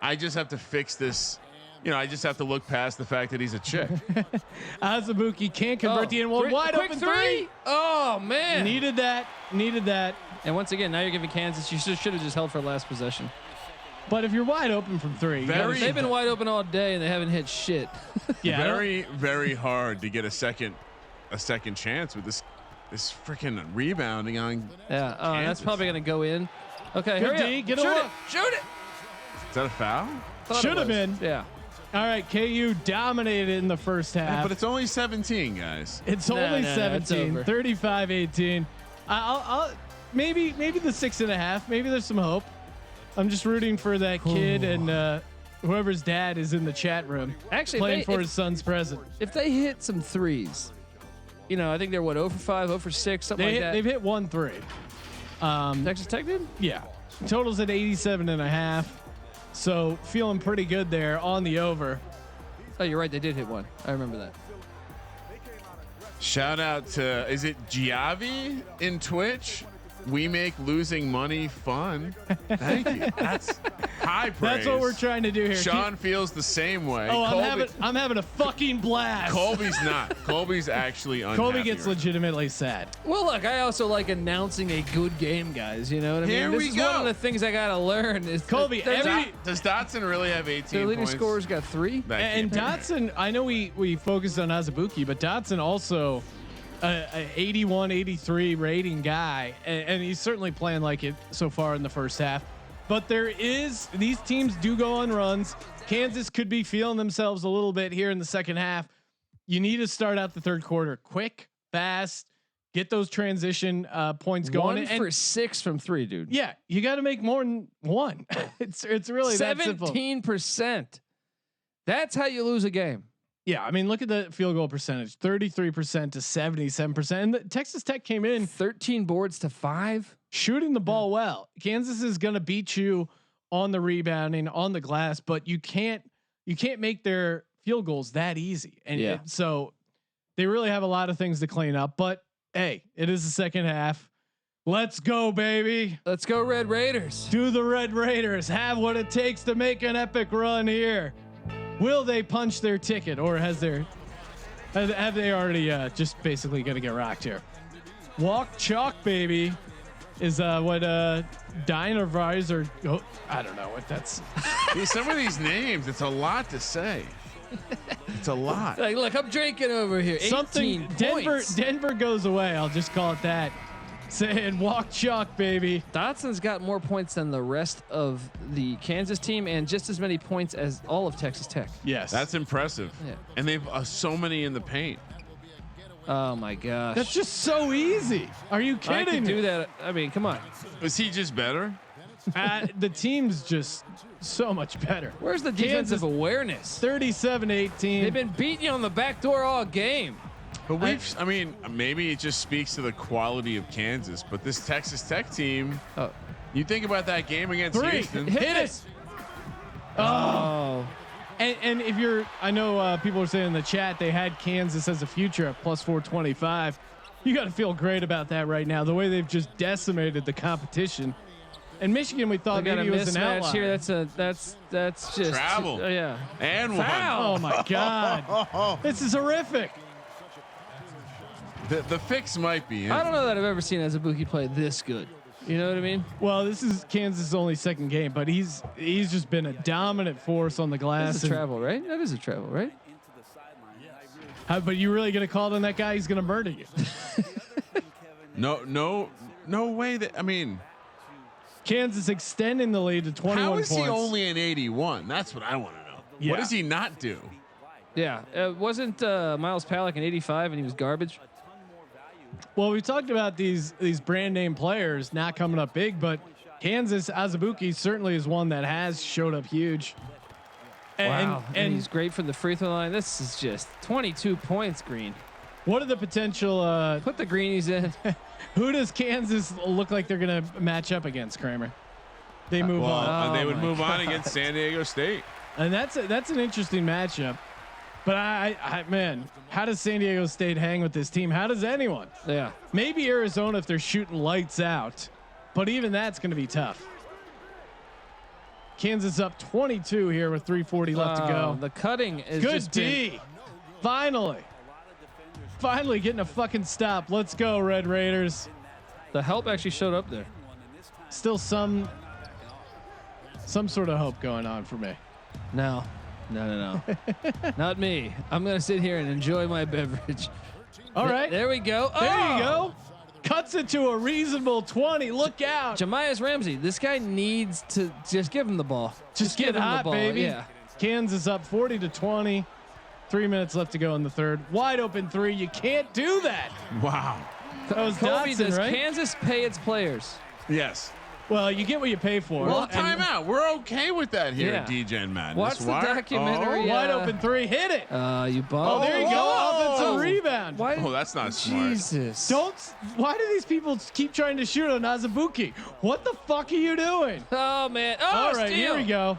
[SPEAKER 3] I just have to fix this. You know, I just have to look past the fact that he's a chick.
[SPEAKER 1] Azubuike can't convert the N1 wide
[SPEAKER 2] quick
[SPEAKER 1] open three.
[SPEAKER 2] Oh man!
[SPEAKER 1] Needed that.
[SPEAKER 2] And once again, now you're giving Kansas. You should have just held for last possession.
[SPEAKER 1] But if you're wide open from three, you gotta
[SPEAKER 3] Very-
[SPEAKER 1] shoot
[SPEAKER 2] They've been
[SPEAKER 1] that.
[SPEAKER 2] wide open all day and they haven't hit shit.
[SPEAKER 1] Yeah, I don't-
[SPEAKER 3] Very, very hard to get a second chance with this freaking rebounding on.
[SPEAKER 2] Yeah. Oh, that's
[SPEAKER 3] Kansas.
[SPEAKER 2] probably gonna go in. Okay,
[SPEAKER 1] Good
[SPEAKER 2] hurry
[SPEAKER 1] D,
[SPEAKER 2] up.
[SPEAKER 1] get a
[SPEAKER 2] Shoot
[SPEAKER 1] look.
[SPEAKER 2] it. Shoot it.
[SPEAKER 3] Is that a foul?
[SPEAKER 2] Thought it
[SPEAKER 1] Should have
[SPEAKER 2] was.
[SPEAKER 1] been.
[SPEAKER 2] Yeah.
[SPEAKER 1] All right, KU dominated in the first half.
[SPEAKER 3] But it's only 17, guys.
[SPEAKER 1] It's
[SPEAKER 2] No,
[SPEAKER 1] only
[SPEAKER 2] no, no, it's
[SPEAKER 1] 17,
[SPEAKER 2] over.
[SPEAKER 1] 35-18. I'll maybe the 6.5. Maybe there's some hope. I'm just rooting for that kid and whoever's dad is in the chat room
[SPEAKER 2] Actually,
[SPEAKER 1] playing for his son's present.
[SPEAKER 2] if they hit some threes, you know, I think they're 0 for 5, 0 for 6, something like that.
[SPEAKER 1] They've hit 1 3.
[SPEAKER 2] Texas Tech did.
[SPEAKER 1] Yeah, totals at 87.5. So feeling pretty good there on the over.
[SPEAKER 2] Oh, you're right. They did hit 1. I remember that.
[SPEAKER 3] Shout out to, is it Giavi in Twitch? We make losing money fun. Thank you. That's high praise.
[SPEAKER 1] That's what we're trying to do here.
[SPEAKER 3] Sean feels the same way.
[SPEAKER 1] Oh,
[SPEAKER 3] Colby,
[SPEAKER 1] I'm having a fucking blast.
[SPEAKER 3] Colby's not. Colby's actually unhappy.
[SPEAKER 1] Colby gets
[SPEAKER 3] right
[SPEAKER 1] legitimately sad.
[SPEAKER 2] Well, look, I also like announcing a good game, guys. You know what I mean?
[SPEAKER 3] Here
[SPEAKER 2] This
[SPEAKER 3] we
[SPEAKER 2] is
[SPEAKER 3] go.
[SPEAKER 2] one of the things I gotta learn. Is
[SPEAKER 1] Colby,
[SPEAKER 2] that
[SPEAKER 1] every-
[SPEAKER 3] Does Dotson really have 18
[SPEAKER 2] their leading
[SPEAKER 3] points?
[SPEAKER 2] scorers got 3.
[SPEAKER 3] That
[SPEAKER 1] And
[SPEAKER 3] can't be.
[SPEAKER 1] Dotson, I know we focused on Azubuike, but Dotson also a 81, 83 rating guy, and he's certainly playing like it so far in the first half. But these teams do go on runs. Kansas could be feeling themselves a little bit here in the second half. You need to start out the third quarter quick, fast, get those transition points going.
[SPEAKER 2] 1 for 6 from 3, dude.
[SPEAKER 1] Yeah, you got to make more than one. it's really that simple.
[SPEAKER 2] 17%. That's how you lose a game.
[SPEAKER 1] Yeah, I mean, look at the field goal percentage: 33% to 77%. And the Texas Tech came in
[SPEAKER 2] 13 boards to 5.
[SPEAKER 1] shooting the ball well. Kansas is going to beat you on the rebounding, on the glass, but you can't make their field goals that easy. And so they really have a lot of things to clean up. But hey, it is the second half. Let's go, baby.
[SPEAKER 2] Let's go, Red Raiders.
[SPEAKER 1] Do the Red Raiders have what it takes to make an epic run here? Will they punch their ticket, or have they already just basically going to get rocked here? Walk chalk, baby, is what Dynavise or I don't know what that's.
[SPEAKER 3] Some of these names, it's a lot to say. It's a lot.
[SPEAKER 2] Like, look, I'm drinking over here. 18
[SPEAKER 1] Something
[SPEAKER 2] points.
[SPEAKER 1] Denver goes away. I'll just call it that. Saying walk chalk, baby.
[SPEAKER 2] Dotson's got more points than the rest of the Kansas team, and just as many points as all of Texas Tech.
[SPEAKER 1] Yes,
[SPEAKER 3] That's impressive.
[SPEAKER 2] Yeah.
[SPEAKER 3] And they've so many in the paint.
[SPEAKER 2] Oh my gosh.
[SPEAKER 1] that's just so easy. Are you
[SPEAKER 2] I
[SPEAKER 1] kidding
[SPEAKER 2] can
[SPEAKER 1] me?
[SPEAKER 2] do that. I mean, come on.
[SPEAKER 3] Is he just better?
[SPEAKER 1] The team's just so much better.
[SPEAKER 2] Where's the defensive awareness?
[SPEAKER 1] 37-18.
[SPEAKER 2] They've been beating you on the back door all game.
[SPEAKER 3] But I mean, maybe it just speaks to the quality of Kansas, but this Texas Tech team, you think about that game against
[SPEAKER 1] Three.
[SPEAKER 3] Houston.
[SPEAKER 1] Hit it.
[SPEAKER 2] Oh.
[SPEAKER 1] And if I know people are saying in the chat they had Kansas as a future at plus 425. You got to feel great about that right now. The way they've just decimated the competition. And Michigan, we thought
[SPEAKER 2] We got a
[SPEAKER 1] maybe it was an
[SPEAKER 2] mismatch
[SPEAKER 1] outlier.
[SPEAKER 2] here. That's just
[SPEAKER 3] Travel.
[SPEAKER 2] yeah.
[SPEAKER 3] And
[SPEAKER 2] Foul.
[SPEAKER 1] Oh my God, this is horrific.
[SPEAKER 3] the fix might be in.
[SPEAKER 2] I don't know that I've ever seen Azubuike play this good. You know what I mean?
[SPEAKER 1] Well, this is Kansas' only second game, but he's just been a dominant force on the glass.
[SPEAKER 2] That's a travel, right? That is a travel, right?
[SPEAKER 1] But you really gonna call on that guy? He's gonna murder you.
[SPEAKER 3] No way that, I mean,
[SPEAKER 1] Kansas extending the lead to 21
[SPEAKER 3] how is
[SPEAKER 1] points.
[SPEAKER 3] he only an 81? That's what I want to know.
[SPEAKER 1] Yeah.
[SPEAKER 3] What does he not do?
[SPEAKER 2] Yeah. Wasn't Miles Palak in 85 and he was garbage?
[SPEAKER 1] Well, we talked about these brand name players not coming up big, but Kansas Azubuike certainly is one that has showed up huge.
[SPEAKER 2] Wow. And
[SPEAKER 1] And
[SPEAKER 2] he's great from the free throw line. This is just 22 points, Green.
[SPEAKER 1] what are the potential?
[SPEAKER 2] Put the greenies in.
[SPEAKER 1] Who does Kansas look like they're going to match up against, Kramer? They move on.
[SPEAKER 3] Well, they
[SPEAKER 2] Oh
[SPEAKER 3] would
[SPEAKER 2] my
[SPEAKER 3] move on
[SPEAKER 2] God.
[SPEAKER 3] against San Diego State.
[SPEAKER 1] And that's an interesting matchup. But I man, how does San Diego State hang with this team? How does anyone?
[SPEAKER 2] Yeah.
[SPEAKER 1] Maybe Arizona if they're shooting lights out, but even that's going to be tough. Kansas up 22 here with 3:40 left to go.
[SPEAKER 2] The cutting is
[SPEAKER 1] good
[SPEAKER 2] just
[SPEAKER 1] D. Finally getting a fucking stop. Let's go, Red Raiders.
[SPEAKER 2] The help actually showed up there.
[SPEAKER 1] Still some sort of hope going on for me.
[SPEAKER 2] No. Not me. I'm going to sit here and enjoy my beverage.
[SPEAKER 1] All right.
[SPEAKER 2] There we go.
[SPEAKER 1] There you go. Cuts it to a reasonable 20. Look out.
[SPEAKER 2] Jamias Ramsey. This guy needs to just give him the ball.
[SPEAKER 1] Just
[SPEAKER 2] give
[SPEAKER 1] get
[SPEAKER 2] him
[SPEAKER 1] hot,
[SPEAKER 2] the ball.
[SPEAKER 1] baby.
[SPEAKER 2] Yeah.
[SPEAKER 1] Kansas up 40-20. 3 minutes left to go in the third. Wide open three. You can't do that.
[SPEAKER 3] Wow.
[SPEAKER 1] That was
[SPEAKER 2] Kobe,
[SPEAKER 1] Dotson,
[SPEAKER 2] does
[SPEAKER 1] right?
[SPEAKER 2] Kansas pay its players?
[SPEAKER 3] Yes.
[SPEAKER 1] Well, you get what you pay for.
[SPEAKER 3] Well,
[SPEAKER 1] And
[SPEAKER 3] timeout. We're okay with that here at
[SPEAKER 2] Yeah.
[SPEAKER 3] Degen Madness.
[SPEAKER 2] Watch the documentary.
[SPEAKER 1] Wide open three. Hit it.
[SPEAKER 2] You bum.
[SPEAKER 1] Oh, there you go.
[SPEAKER 3] Whoa.
[SPEAKER 1] Offensive rebound.
[SPEAKER 2] Why?
[SPEAKER 3] Oh, that's not smart.
[SPEAKER 2] Jesus.
[SPEAKER 1] Why do these people keep trying to shoot on Azubuike? What the fuck are you doing?
[SPEAKER 2] Oh man. Oh,
[SPEAKER 1] All right,
[SPEAKER 2] steal.
[SPEAKER 1] here we go.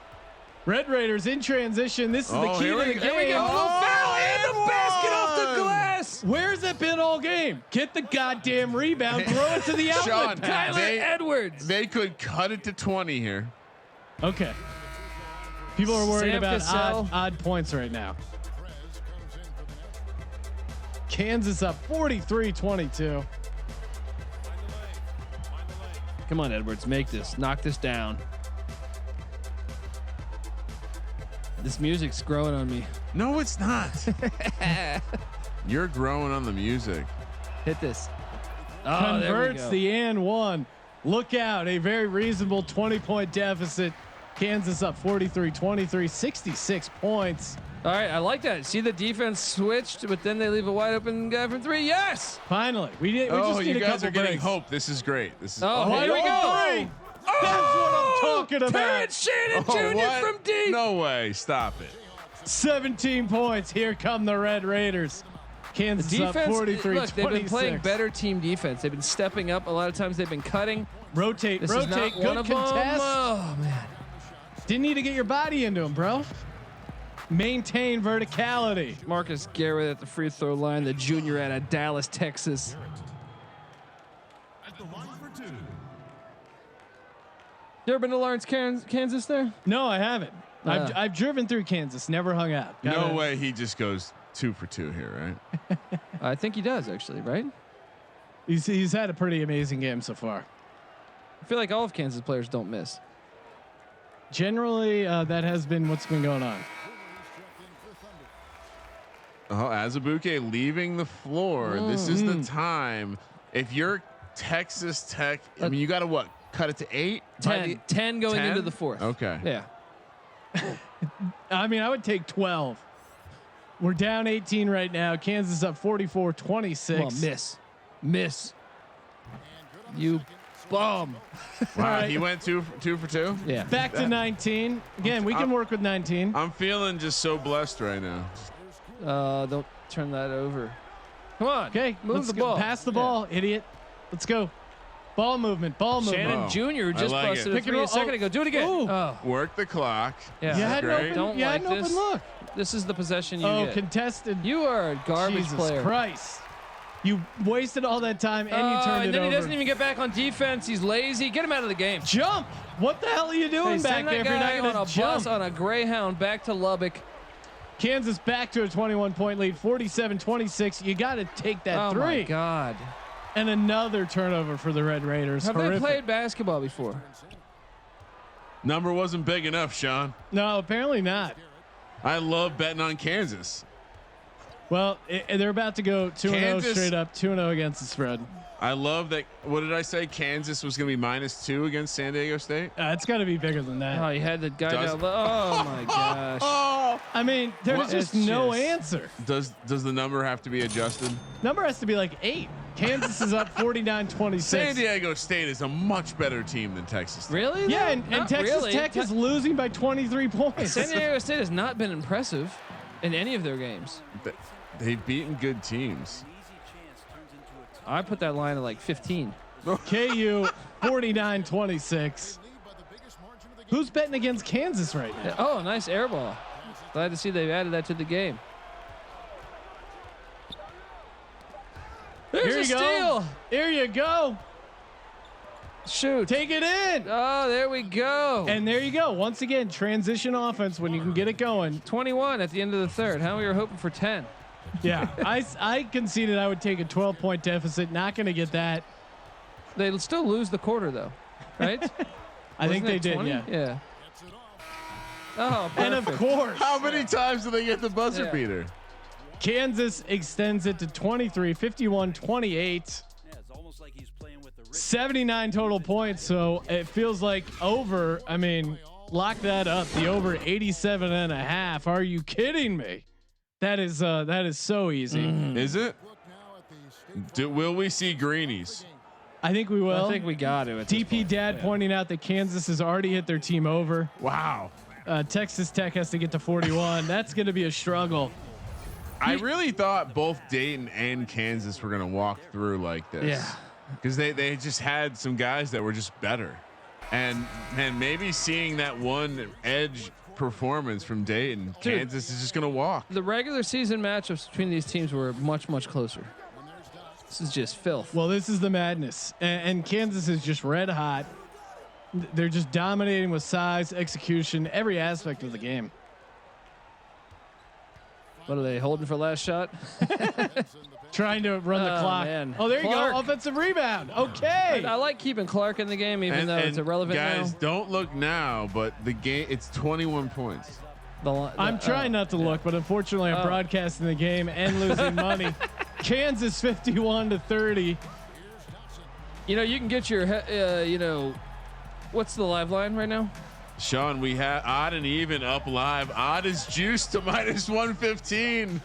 [SPEAKER 1] Red Raiders in transition. This is the key to the game.
[SPEAKER 2] Here we go.
[SPEAKER 3] Oh,
[SPEAKER 2] Foul and the basket off the glass.
[SPEAKER 1] Where's it been all game? Get the goddamn rebound. Throw it to the outlet
[SPEAKER 3] Sean,
[SPEAKER 1] pass.
[SPEAKER 2] Tyler Edwards.
[SPEAKER 3] They could cut it to 20 here.
[SPEAKER 1] Okay. People are worried
[SPEAKER 2] Sam
[SPEAKER 1] about
[SPEAKER 2] Cassell.
[SPEAKER 1] odd points right now. Kansas up 43-22.
[SPEAKER 2] Come on, Edwards. Make this. Knock this down. This music's growing on me.
[SPEAKER 3] No, it's not. You're growing on the music.
[SPEAKER 2] Hit this. Oh, there we
[SPEAKER 1] Converts
[SPEAKER 2] go.
[SPEAKER 1] the and one. Look out. A very reasonable 20-point deficit. Kansas up 43-23, 66 points.
[SPEAKER 2] All right, I like that. See the defense switched, but then they leave a wide open guy from three. Yes.
[SPEAKER 1] Finally, we just need
[SPEAKER 3] you
[SPEAKER 1] a
[SPEAKER 3] guys
[SPEAKER 1] couple
[SPEAKER 3] are getting
[SPEAKER 1] breaks.
[SPEAKER 3] hope. This is great. This is
[SPEAKER 2] Oh,
[SPEAKER 1] Wide
[SPEAKER 2] here we
[SPEAKER 1] open
[SPEAKER 2] go.
[SPEAKER 1] three. That's what I'm talking about.
[SPEAKER 2] Terrence Shannon Jr.
[SPEAKER 3] what?
[SPEAKER 2] from deep.
[SPEAKER 3] No way. Stop it.
[SPEAKER 1] 17 points. Here come the Red Raiders. Kansas
[SPEAKER 2] Defense.
[SPEAKER 1] up 43-26.
[SPEAKER 2] Look, they've been playing better team defense. They've been stepping up. A lot of times they've been cutting.
[SPEAKER 1] Rotate,
[SPEAKER 2] This is not
[SPEAKER 1] rotate.
[SPEAKER 2] one
[SPEAKER 1] Good
[SPEAKER 2] of them.
[SPEAKER 1] contest.
[SPEAKER 2] Oh man.
[SPEAKER 1] Didn't need to get your body into him, bro. Maintain verticality.
[SPEAKER 2] Marcus Garrett at the free throw line, the junior out of Dallas, Texas. You ever been to Lawrence, Kansas there?
[SPEAKER 1] No, I haven't. I've driven through Kansas, never hung out.
[SPEAKER 3] No way. He just goes 2 for 2 here, right?
[SPEAKER 2] I think he does actually, right?
[SPEAKER 1] He's had a pretty amazing game so far.
[SPEAKER 2] I feel like all of Kansas players don't miss.
[SPEAKER 1] Generally, that has been what's been going on.
[SPEAKER 3] Oh, Azubuike leaving the floor. This is the time. If you're Texas Tech, I mean, you got to what? Cut it to 8?
[SPEAKER 2] 10 going
[SPEAKER 3] 10?
[SPEAKER 2] into the fourth.
[SPEAKER 3] Okay.
[SPEAKER 2] Yeah.
[SPEAKER 1] I mean, I would take 12. We're down 18 right now. Kansas up 44-26.
[SPEAKER 2] Come on, miss. You bum.
[SPEAKER 3] Wow.
[SPEAKER 1] right.
[SPEAKER 3] He went 2 for 2.
[SPEAKER 2] Yeah.
[SPEAKER 1] Back to 19. Again, we can work with 19.
[SPEAKER 3] I'm feeling just so blessed right now.
[SPEAKER 2] Don't turn that over. Come on.
[SPEAKER 1] Okay,
[SPEAKER 2] move
[SPEAKER 1] let's
[SPEAKER 2] the
[SPEAKER 1] go.
[SPEAKER 2] ball.
[SPEAKER 1] Pass the ball, idiot. Let's go. Ball movement. Ball movement.
[SPEAKER 2] Shannon
[SPEAKER 3] Wow.
[SPEAKER 2] Jr. who just
[SPEAKER 3] I like
[SPEAKER 2] busted
[SPEAKER 3] it.
[SPEAKER 2] a
[SPEAKER 1] Pick and
[SPEAKER 2] three
[SPEAKER 1] roll.
[SPEAKER 2] a second ago. Do it again.
[SPEAKER 1] Ooh.
[SPEAKER 2] Oh,
[SPEAKER 3] Work the clock.
[SPEAKER 2] yeah.
[SPEAKER 1] You had an
[SPEAKER 3] great.
[SPEAKER 1] open,
[SPEAKER 2] Don't
[SPEAKER 1] you had
[SPEAKER 2] like
[SPEAKER 1] an open
[SPEAKER 2] this.
[SPEAKER 1] look.
[SPEAKER 2] This is the possession you
[SPEAKER 1] Oh,
[SPEAKER 2] get.
[SPEAKER 1] contested.
[SPEAKER 2] You are a garbage
[SPEAKER 1] Jesus
[SPEAKER 2] player.
[SPEAKER 1] Christ. You wasted all that time and you turned
[SPEAKER 2] and
[SPEAKER 1] it
[SPEAKER 2] then
[SPEAKER 1] over.
[SPEAKER 2] he doesn't even get back on defense. He's lazy. Get him out of the game.
[SPEAKER 1] Jump. What the hell are you doing
[SPEAKER 2] Hey,
[SPEAKER 1] back
[SPEAKER 2] send
[SPEAKER 1] there
[SPEAKER 2] that
[SPEAKER 1] if you're
[SPEAKER 2] guy
[SPEAKER 1] not
[SPEAKER 2] on
[SPEAKER 1] going
[SPEAKER 2] a
[SPEAKER 1] to jump?
[SPEAKER 2] bus on a Greyhound back to Lubbock.
[SPEAKER 1] Kansas back to a 21-point lead, 47-26. You got to take that
[SPEAKER 2] Oh
[SPEAKER 1] three.
[SPEAKER 2] my God.
[SPEAKER 1] And another turnover for the Red Raiders.
[SPEAKER 2] Have
[SPEAKER 1] Horrific.
[SPEAKER 2] they played basketball before?
[SPEAKER 3] Number wasn't big enough, Sean.
[SPEAKER 1] No, apparently not.
[SPEAKER 3] I love betting on Kansas.
[SPEAKER 1] Well, they're about to go 2-0
[SPEAKER 3] Kansas-
[SPEAKER 1] straight up, 2-0 against the spread.
[SPEAKER 3] I love that. What did I say? Kansas was going to be -2 against San Diego State.
[SPEAKER 1] It's got to be bigger than that.
[SPEAKER 2] Oh, you had the guy
[SPEAKER 3] Does-
[SPEAKER 2] down low. Oh my gosh.
[SPEAKER 3] Oh,
[SPEAKER 1] I mean, there's
[SPEAKER 3] What?
[SPEAKER 1] just
[SPEAKER 2] It's
[SPEAKER 1] no
[SPEAKER 2] just-
[SPEAKER 1] answer.
[SPEAKER 3] does the number have to be adjusted?
[SPEAKER 1] Number has to be like 8. Kansas is up 49-26.
[SPEAKER 3] San Diego State is a much better team than Texas Tech.
[SPEAKER 2] Really?
[SPEAKER 1] Yeah,
[SPEAKER 2] though?
[SPEAKER 1] and
[SPEAKER 2] Not
[SPEAKER 1] Texas
[SPEAKER 2] really.
[SPEAKER 1] Tech is losing by 23 points.
[SPEAKER 2] San Diego State has not been impressive in any of their games.
[SPEAKER 3] They've beaten good teams.
[SPEAKER 2] I put that line at like 15.
[SPEAKER 1] KU 49-26. Who's betting against Kansas right now?
[SPEAKER 2] Oh, nice air ball. Glad to see they've added that to the game. There's
[SPEAKER 1] Here
[SPEAKER 2] a
[SPEAKER 1] you
[SPEAKER 2] steal.
[SPEAKER 1] go. Here you go.
[SPEAKER 2] Shoot.
[SPEAKER 1] Take it in.
[SPEAKER 2] Oh, there we go.
[SPEAKER 1] And there you go. Once again, transition offense when you can get it going.
[SPEAKER 2] 21 at the end of the third. How we were hoping for 10.
[SPEAKER 1] Yeah, I conceded I would take a 12-point deficit. Not going to get that.
[SPEAKER 2] They'll still lose the quarter though, right?
[SPEAKER 1] I think they did.
[SPEAKER 2] 20?
[SPEAKER 1] Yeah.
[SPEAKER 2] Yeah. Oh, perfect.
[SPEAKER 1] And of course,
[SPEAKER 3] How many times do they get the buzzer
[SPEAKER 2] Yeah.
[SPEAKER 3] beater?
[SPEAKER 1] Kansas extends it to 23, 51, 28. 79 total points. So it feels like over. I mean, lock that up. The over 87.5. Are you kidding me? That is so easy.
[SPEAKER 3] Is it? Will we see greenies?
[SPEAKER 1] I think we will.
[SPEAKER 2] I think we got it. at this
[SPEAKER 1] TP
[SPEAKER 2] point.
[SPEAKER 1] Dad pointing out that Kansas has already hit their team over.
[SPEAKER 3] Wow.
[SPEAKER 1] Texas Tech has to get to 41. That's going to be a struggle.
[SPEAKER 3] I really thought both Dayton and Kansas were going to walk through like this.
[SPEAKER 2] Yeah.
[SPEAKER 3] Because they just had some guys that were just better. And maybe seeing that one edge performance from Dayton,
[SPEAKER 2] Dude,
[SPEAKER 3] Kansas is just going to walk.
[SPEAKER 2] The regular season matchups between these teams were much, much closer. This is just filth.
[SPEAKER 1] Well, this is the madness. And Kansas is just red hot. They're just dominating with size, execution, every aspect of the game.
[SPEAKER 2] What are they holding for last shot?
[SPEAKER 1] Trying to run the
[SPEAKER 2] Oh,
[SPEAKER 1] clock.
[SPEAKER 2] man.
[SPEAKER 1] Oh, there you
[SPEAKER 2] Clark.
[SPEAKER 1] go. Offensive rebound. Okay.
[SPEAKER 2] I like keeping Clark in the game, even though it's irrelevant
[SPEAKER 3] guys,
[SPEAKER 2] now.
[SPEAKER 3] don't look now, but the game, it's 21 points.
[SPEAKER 1] I'm trying not to look, but unfortunately I'm broadcasting the game and losing money. Kansas 51-30.
[SPEAKER 2] You know, you can get your, what's the live line right now?
[SPEAKER 3] Sean, we have odd and even up live. Odd is juiced to -115.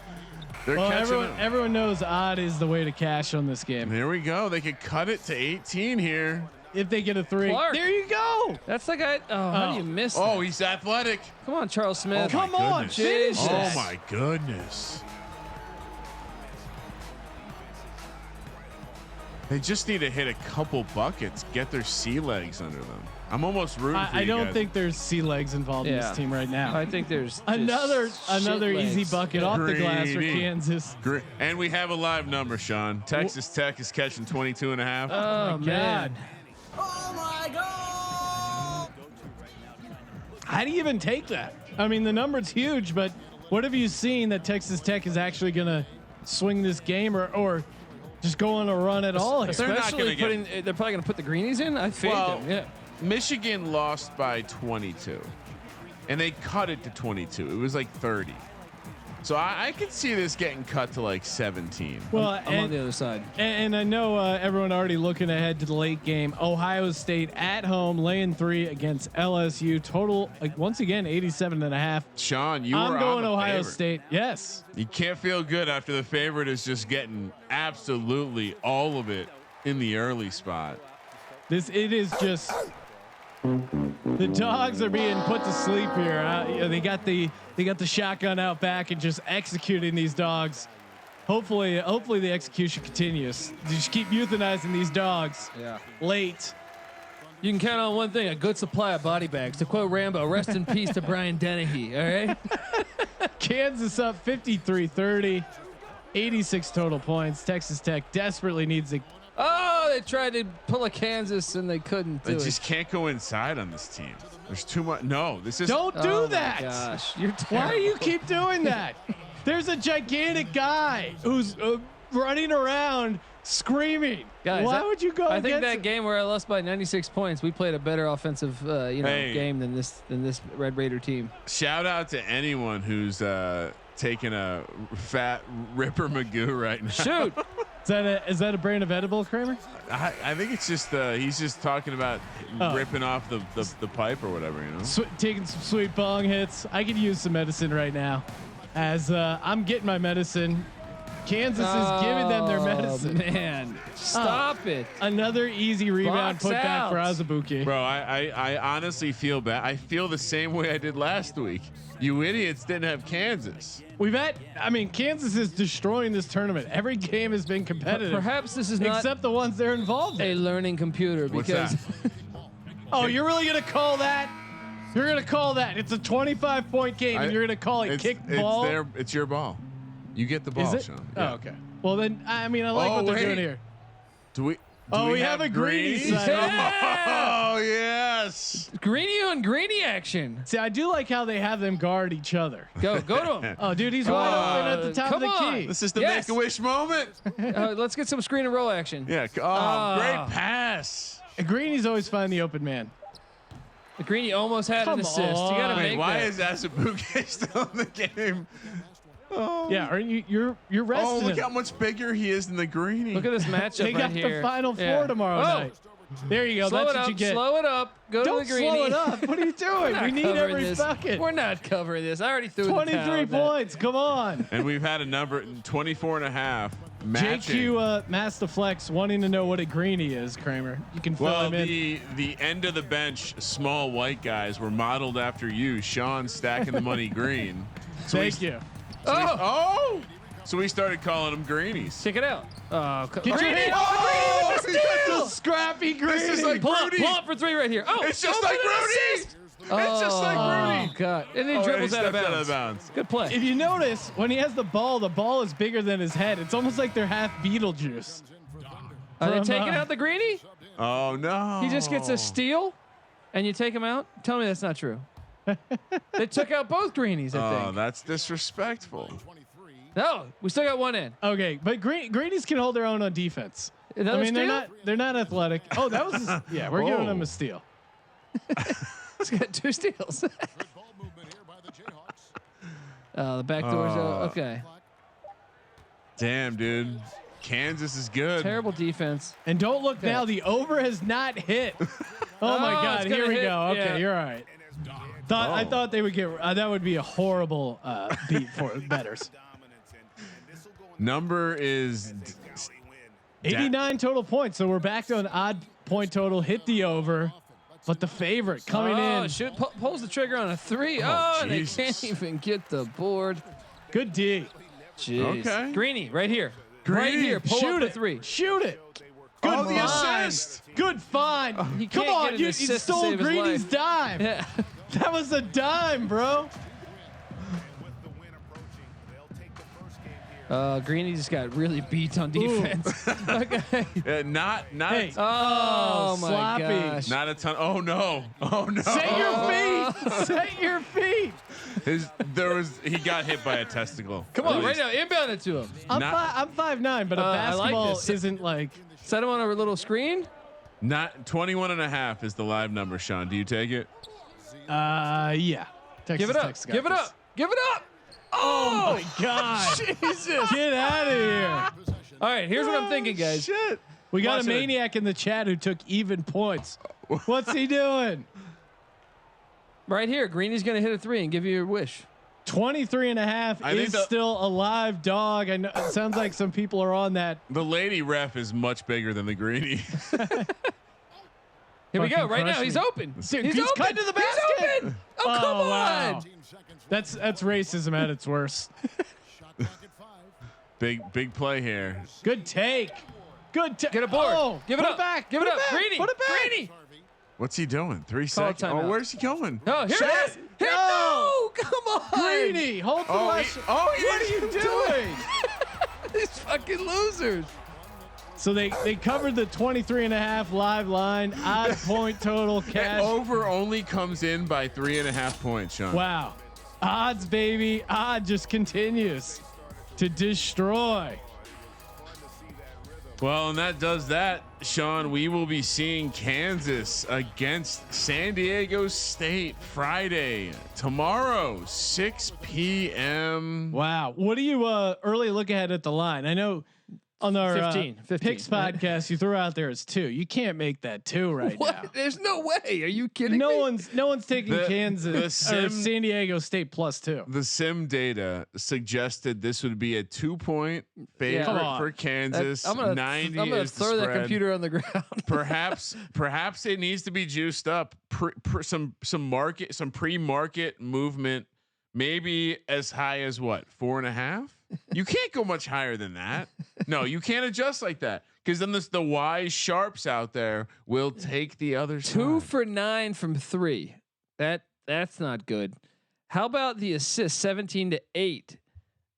[SPEAKER 3] They're
[SPEAKER 1] Well,
[SPEAKER 3] catching up.
[SPEAKER 1] everyone knows odd is the way to cash on this game.
[SPEAKER 3] There we go. They could cut it to 18 here.
[SPEAKER 1] If they get a 3.
[SPEAKER 2] Clark.
[SPEAKER 1] There you go.
[SPEAKER 2] That's the guy. Oh, how do you miss that?
[SPEAKER 3] Oh, he's athletic.
[SPEAKER 2] Come on, Charles Smith.
[SPEAKER 3] Oh, my
[SPEAKER 1] Come on.
[SPEAKER 3] goodness.
[SPEAKER 1] Finish
[SPEAKER 2] Jesus.
[SPEAKER 1] this.
[SPEAKER 3] Oh my goodness. They just need to hit a couple buckets, get their sea legs under them. I'm almost rooting for
[SPEAKER 1] I
[SPEAKER 3] you
[SPEAKER 1] don't
[SPEAKER 3] guys.
[SPEAKER 1] think there's sea legs involved in
[SPEAKER 2] Yeah.
[SPEAKER 1] this team right now.
[SPEAKER 2] I think there's just
[SPEAKER 1] Another
[SPEAKER 2] shit
[SPEAKER 1] easy
[SPEAKER 2] legs.
[SPEAKER 1] bucket off the glass for
[SPEAKER 3] Greedy.
[SPEAKER 1] Kansas.
[SPEAKER 3] Great. And we have a live number, Sean. Texas Tech is catching 22.5.
[SPEAKER 2] Oh, man.
[SPEAKER 1] How do you even take that? I mean, the number's huge, but what have you seen that Texas Tech is actually going to swing this game or just go on a run at all here?
[SPEAKER 3] They're not
[SPEAKER 2] Especially
[SPEAKER 3] gonna
[SPEAKER 2] they're probably going to put the greenies in. I fade
[SPEAKER 3] Well,
[SPEAKER 2] them. Yeah.
[SPEAKER 3] Michigan lost by 22, and they cut it to 22. It was like 30. So I could see this getting cut to like 17.
[SPEAKER 1] Well,
[SPEAKER 2] I'm on the other side.
[SPEAKER 1] and I know everyone already looking ahead to the late game. Ohio State at home, laying 3 against LSU. Total, once again, 87.5.
[SPEAKER 3] Sean, you
[SPEAKER 1] I'm
[SPEAKER 3] were
[SPEAKER 1] going
[SPEAKER 3] on the
[SPEAKER 1] Ohio
[SPEAKER 3] favorite.
[SPEAKER 1] State. Yes.
[SPEAKER 3] You can't feel good after the favorite is just getting absolutely all of it in the early spot.
[SPEAKER 1] It is just the dogs are being put to sleep here. They got the shotgun out back and just executing these dogs. Hopefully the execution continues. Just keep euthanizing these dogs.
[SPEAKER 2] Yeah.
[SPEAKER 1] Late.
[SPEAKER 2] You can count on one thing: a good supply of body bags. To quote Rambo, "Rest in peace to Brian Dennehy." All right.
[SPEAKER 1] Kansas up 53-30, 86 total points. Texas Tech desperately needs a.
[SPEAKER 2] Oh, they tried to pull a Kansas and they couldn't do
[SPEAKER 3] They
[SPEAKER 2] it.
[SPEAKER 3] just can't go inside on this team. There's too much. No, this is.
[SPEAKER 1] Don't do
[SPEAKER 2] Oh, my
[SPEAKER 1] that.
[SPEAKER 2] gosh, you're
[SPEAKER 1] Why do
[SPEAKER 2] terrible.
[SPEAKER 1] you keep doing that? There's a gigantic guy who's running around screaming.
[SPEAKER 2] Guys,
[SPEAKER 1] Why
[SPEAKER 2] that-
[SPEAKER 1] would you go
[SPEAKER 2] I think
[SPEAKER 1] against
[SPEAKER 2] that
[SPEAKER 1] it?
[SPEAKER 2] game where I lost by 96 points, we played a better offensive,
[SPEAKER 3] Hey.
[SPEAKER 2] game than this Red Raider team.
[SPEAKER 3] Shout out to anyone who's taking a fat Ripper Magoo right now.
[SPEAKER 2] Shoot,
[SPEAKER 1] Is that a brand of edible, Kramer?
[SPEAKER 3] I think it's just he's just talking about ripping off the pipe or whatever, you know.
[SPEAKER 1] Taking some sweet bong hits. I could use some medicine right now. As I'm getting my medicine. Kansas is giving them their medicine.
[SPEAKER 2] Man, stop it.
[SPEAKER 1] Another easy rebound
[SPEAKER 2] Box
[SPEAKER 1] put back for
[SPEAKER 2] out.
[SPEAKER 1] Azubuike.
[SPEAKER 3] Bro, I honestly feel bad. I feel the same way I did last week. You idiots didn't have Kansas.
[SPEAKER 1] Kansas is destroying this tournament. Every game has been competitive.
[SPEAKER 2] Perhaps this is not
[SPEAKER 1] except the ones they're involved
[SPEAKER 2] a
[SPEAKER 1] in.
[SPEAKER 2] learning computer
[SPEAKER 3] What's
[SPEAKER 2] because
[SPEAKER 3] that?
[SPEAKER 1] Oh, you're really gonna call that? You're gonna call that? It's a 25-point game, and you're gonna call it kick ball?
[SPEAKER 3] It's your ball. You get the ball,
[SPEAKER 1] Is it?
[SPEAKER 3] Sean.
[SPEAKER 1] Oh,
[SPEAKER 3] Yeah.
[SPEAKER 1] okay. Well then, I mean, I like what they're doing here.
[SPEAKER 3] Do we?
[SPEAKER 1] We have a greeny side.
[SPEAKER 3] Oh yes.
[SPEAKER 2] Greeny on greeny action.
[SPEAKER 1] See, I do like how they have them guard each other.
[SPEAKER 2] Go to him.
[SPEAKER 1] Oh, dude, he's wide open at the top of the key.
[SPEAKER 3] This is the
[SPEAKER 2] Yes.
[SPEAKER 3] Make-A-Wish moment.
[SPEAKER 2] Let's get some screen and roll action.
[SPEAKER 3] Yeah. Great pass.
[SPEAKER 1] Greeny's always find the open man.
[SPEAKER 2] Greeny almost had an assist. You got to
[SPEAKER 1] on.
[SPEAKER 2] make
[SPEAKER 3] Why
[SPEAKER 2] that.
[SPEAKER 3] is Asabuke still in the game? Oh.
[SPEAKER 1] Yeah, aren't you're resting
[SPEAKER 3] Oh, look
[SPEAKER 1] him.
[SPEAKER 3] how much bigger he is than the greenie.
[SPEAKER 2] Look at this matchup
[SPEAKER 1] They got
[SPEAKER 2] right here.
[SPEAKER 1] the Final Four
[SPEAKER 2] Yeah.
[SPEAKER 1] tomorrow night. There you go.
[SPEAKER 2] Slow
[SPEAKER 1] That's
[SPEAKER 2] it
[SPEAKER 1] what
[SPEAKER 2] up.
[SPEAKER 1] you get.
[SPEAKER 2] Slow it up. Go
[SPEAKER 1] Don't
[SPEAKER 2] to the greeny.
[SPEAKER 1] slow it up. What are you doing?
[SPEAKER 2] We're
[SPEAKER 1] We
[SPEAKER 2] not
[SPEAKER 1] need
[SPEAKER 2] covering
[SPEAKER 1] every
[SPEAKER 2] this.
[SPEAKER 1] bucket.
[SPEAKER 2] We're not covering this. I already threw in the
[SPEAKER 1] 23
[SPEAKER 2] towel with that.
[SPEAKER 1] points. Come on.
[SPEAKER 3] And we've had a number 24 and a half matching.
[SPEAKER 1] JQ Masterflex wanting to know what a greenie is, Kramer. You can fill
[SPEAKER 3] Well,
[SPEAKER 1] him in.
[SPEAKER 3] the end of the bench, small white guys were modeled after you, Sean stacking the money green.
[SPEAKER 1] Thank you.
[SPEAKER 3] So we started calling them greenies.
[SPEAKER 2] Check it out.
[SPEAKER 1] Get your
[SPEAKER 2] Greeny!
[SPEAKER 1] hand.
[SPEAKER 3] Oh,
[SPEAKER 1] Greeny, that's a scrappy greenie.
[SPEAKER 3] This is like
[SPEAKER 2] Pull up
[SPEAKER 3] Rudy.
[SPEAKER 2] for three right here. Oh,
[SPEAKER 3] It's just
[SPEAKER 2] open
[SPEAKER 3] like
[SPEAKER 2] and
[SPEAKER 3] Rudy.
[SPEAKER 2] assist.
[SPEAKER 3] It's just like Rudy.
[SPEAKER 2] Oh God! And he
[SPEAKER 3] Oh,
[SPEAKER 2] dribbles
[SPEAKER 3] he
[SPEAKER 2] out of
[SPEAKER 3] stepped
[SPEAKER 2] bounds.
[SPEAKER 3] bounds.
[SPEAKER 2] Good play.
[SPEAKER 1] If you notice, when he has the ball is bigger than his head. It's almost like they're half Beetlejuice.
[SPEAKER 2] Are they
[SPEAKER 1] from,
[SPEAKER 2] taking out the greenie?
[SPEAKER 3] Oh no.
[SPEAKER 2] He just gets a steal, and you take him out. Tell me that's not true. They took out both greenies. I
[SPEAKER 3] Oh,
[SPEAKER 2] think.
[SPEAKER 3] that's disrespectful.
[SPEAKER 2] No, we still got one in.
[SPEAKER 1] Okay, but greenies can hold their own on defense.
[SPEAKER 2] Another
[SPEAKER 1] I mean,
[SPEAKER 2] steal?
[SPEAKER 1] they're not athletic. Oh, that was yeah. We're giving
[SPEAKER 3] Oh.
[SPEAKER 1] them a steal.
[SPEAKER 2] He's got two steals. The back door's out. Okay.
[SPEAKER 3] Damn, dude. Kansas is good.
[SPEAKER 2] Terrible defense.
[SPEAKER 1] And don't look now. The over has not hit. Oh my
[SPEAKER 2] Oh,
[SPEAKER 1] God!
[SPEAKER 2] it's gonna
[SPEAKER 1] Here we
[SPEAKER 2] hit.
[SPEAKER 1] go. Okay,
[SPEAKER 2] Yeah.
[SPEAKER 1] you're all right. I thought they would get. That would be a horrible beat for bettors.
[SPEAKER 3] Number is
[SPEAKER 1] 89 total points. So we're back to an odd point total. Hit the over, but the favorite coming in.
[SPEAKER 2] Shoot, pulls the trigger on a three. Oh, and they
[SPEAKER 3] Jesus.
[SPEAKER 2] can't even get the board.
[SPEAKER 1] Good D.
[SPEAKER 2] Jeez.
[SPEAKER 3] Okay.
[SPEAKER 2] Greeny, right here. Right
[SPEAKER 3] Greeny,
[SPEAKER 2] here. Pull
[SPEAKER 1] Shoot
[SPEAKER 2] up
[SPEAKER 1] it.
[SPEAKER 2] the three.
[SPEAKER 1] Shoot it. Good
[SPEAKER 3] Oh, the
[SPEAKER 1] find.
[SPEAKER 3] assist.
[SPEAKER 1] Good find.
[SPEAKER 2] He
[SPEAKER 1] Come
[SPEAKER 2] can't
[SPEAKER 1] on,
[SPEAKER 2] get an
[SPEAKER 1] you
[SPEAKER 2] assist to
[SPEAKER 1] stole
[SPEAKER 2] save his
[SPEAKER 1] Greeny's
[SPEAKER 2] life.
[SPEAKER 1] dime.
[SPEAKER 2] Yeah.
[SPEAKER 1] That was a dime, bro.
[SPEAKER 2] Greeny just got really beat on defense. Okay.
[SPEAKER 3] not
[SPEAKER 1] Hey.
[SPEAKER 2] Oh, my
[SPEAKER 1] sloppy.
[SPEAKER 2] gosh.
[SPEAKER 3] not a ton. Oh no. Oh no.
[SPEAKER 1] Set your feet. Set your feet.
[SPEAKER 3] He got hit by a testicle.
[SPEAKER 2] Come on, right now, inbound it to him.
[SPEAKER 1] I'm
[SPEAKER 3] Not-
[SPEAKER 1] 5'9", but a
[SPEAKER 2] I like
[SPEAKER 1] basketball
[SPEAKER 2] this.
[SPEAKER 1] isn't like.
[SPEAKER 2] Set him on a little screen.
[SPEAKER 3] Not 21 and a half is the live number, Sean. Do you take it?
[SPEAKER 1] Yeah. Texas
[SPEAKER 2] Give it up.
[SPEAKER 1] Tech's got
[SPEAKER 2] Give it
[SPEAKER 1] this.
[SPEAKER 2] up. Give it up.
[SPEAKER 1] Oh my God!
[SPEAKER 2] Jesus.
[SPEAKER 1] Get out of here.
[SPEAKER 2] All right, here's what I'm thinking, guys.
[SPEAKER 3] Shit.
[SPEAKER 1] We got
[SPEAKER 3] Watching
[SPEAKER 1] a
[SPEAKER 3] it.
[SPEAKER 1] maniac in the chat who took even points. What's he doing?
[SPEAKER 2] Right here, Greeny's going to hit a three and give you your wish.
[SPEAKER 1] 23 and a half
[SPEAKER 3] I think
[SPEAKER 1] is
[SPEAKER 3] the-
[SPEAKER 1] still a live dog. I know it sounds like some people are on that.
[SPEAKER 3] The lady ref is much bigger than the greenie.
[SPEAKER 2] Here we go.
[SPEAKER 1] Fucking
[SPEAKER 2] Right now,
[SPEAKER 1] crush
[SPEAKER 2] he's
[SPEAKER 1] me.
[SPEAKER 2] open.
[SPEAKER 1] Dude,
[SPEAKER 2] He's
[SPEAKER 1] he's
[SPEAKER 2] open.
[SPEAKER 1] cutting to the basket.
[SPEAKER 2] He's open. Oh, come on.
[SPEAKER 1] Wow. That's racism at its worst.
[SPEAKER 3] Big play here.
[SPEAKER 1] Good take. Good take.
[SPEAKER 2] Get a board.
[SPEAKER 1] Oh,
[SPEAKER 2] Give it
[SPEAKER 1] put
[SPEAKER 2] up.
[SPEAKER 1] back.
[SPEAKER 2] Give it
[SPEAKER 1] Put
[SPEAKER 2] up.
[SPEAKER 1] back.
[SPEAKER 2] Greeny.
[SPEAKER 1] Put it back.
[SPEAKER 2] Greeny.
[SPEAKER 3] What's he doing? 3
[SPEAKER 2] Call a
[SPEAKER 3] seconds. Oh,
[SPEAKER 2] timeout.
[SPEAKER 3] where's he going?
[SPEAKER 2] Oh, here
[SPEAKER 1] Shut
[SPEAKER 2] it is.
[SPEAKER 1] it.
[SPEAKER 2] Hit.
[SPEAKER 1] No.
[SPEAKER 2] No. Come on.
[SPEAKER 1] Greeny, hold the last.
[SPEAKER 3] He
[SPEAKER 1] What are you
[SPEAKER 3] didn't
[SPEAKER 1] doing?
[SPEAKER 2] These fucking losers.
[SPEAKER 1] So they covered the 23 and a half live line, odd point total cash.
[SPEAKER 3] Over only comes in by 3.5 points, Sean.
[SPEAKER 1] Wow. Odds, baby. Odd just continues to destroy.
[SPEAKER 3] Well, and that does that, Sean. We will be seeing Kansas against San Diego State Friday, tomorrow, 6 p.m.
[SPEAKER 1] Wow. What do you early look ahead at the line? I know on our
[SPEAKER 2] 15,
[SPEAKER 1] picks
[SPEAKER 2] right?
[SPEAKER 1] podcast you threw out there as 2. You can't make that 2 right
[SPEAKER 2] What?
[SPEAKER 1] now.
[SPEAKER 2] There's no way. Are you kidding
[SPEAKER 1] No
[SPEAKER 2] me?
[SPEAKER 1] one's taking
[SPEAKER 3] The
[SPEAKER 1] Kansas or
[SPEAKER 3] sim-
[SPEAKER 1] San Diego State +2.
[SPEAKER 3] The sim data suggested this would be a 2-point favorite
[SPEAKER 1] Come on.
[SPEAKER 3] for Kansas.
[SPEAKER 2] I'm gonna
[SPEAKER 3] 90 is the
[SPEAKER 2] throw that
[SPEAKER 3] spread.
[SPEAKER 2] computer on the ground.
[SPEAKER 3] Perhaps it needs to be juiced up. Some pre-market movement, maybe as high as what, 4.5. You can't go much higher than that. No, you can't adjust like that because then the wise sharps out there will take the other
[SPEAKER 2] 2
[SPEAKER 3] side.
[SPEAKER 2] for 9 from 3. That That's not good. How about the assist? 17-8.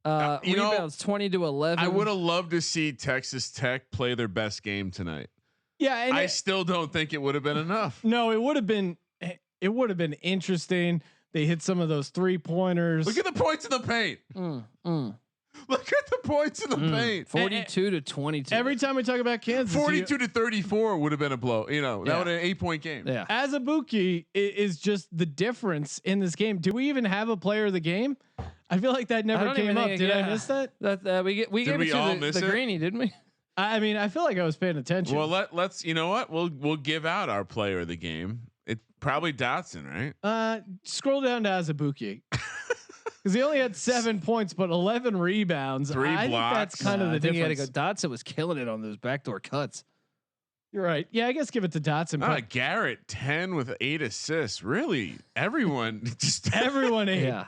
[SPEAKER 2] Rebounds 20-11.
[SPEAKER 3] I would have loved to see Texas Tech play their best game tonight.
[SPEAKER 1] Yeah, and
[SPEAKER 3] I still don't think it would have been enough.
[SPEAKER 1] No, it would have been. It would have been interesting. They hit some of those 3-pointers.
[SPEAKER 3] Look at the points in the paint. Look at the points in the paint.
[SPEAKER 2] 42-22.
[SPEAKER 1] Every time we talk about Kansas,
[SPEAKER 3] 42-34 would have been a blow. You know, that would have been an 8-point game.
[SPEAKER 2] Yeah.
[SPEAKER 1] Azubuike is just the difference in this game. Do we even have a player of the game? I feel like that never came up. Did I miss that?
[SPEAKER 2] That we gave it to the Greenie, didn't we?
[SPEAKER 1] I mean, I feel like I was paying attention.
[SPEAKER 3] Well, let's. You know what? We'll give out our player of the game. It probably Dotson, right?
[SPEAKER 1] Scroll down to Azubuike. Because he only had 7 points, but 11 rebounds.
[SPEAKER 3] 3 blocks.
[SPEAKER 1] Think that's kind of the difference.
[SPEAKER 2] You gotta go. Dotson was killing it on those backdoor cuts.
[SPEAKER 1] You're right. Yeah, I guess give it to Dotson.
[SPEAKER 3] Garrett 10 with 8 assists. Really, everyone just
[SPEAKER 1] everyone ate.
[SPEAKER 2] Yeah.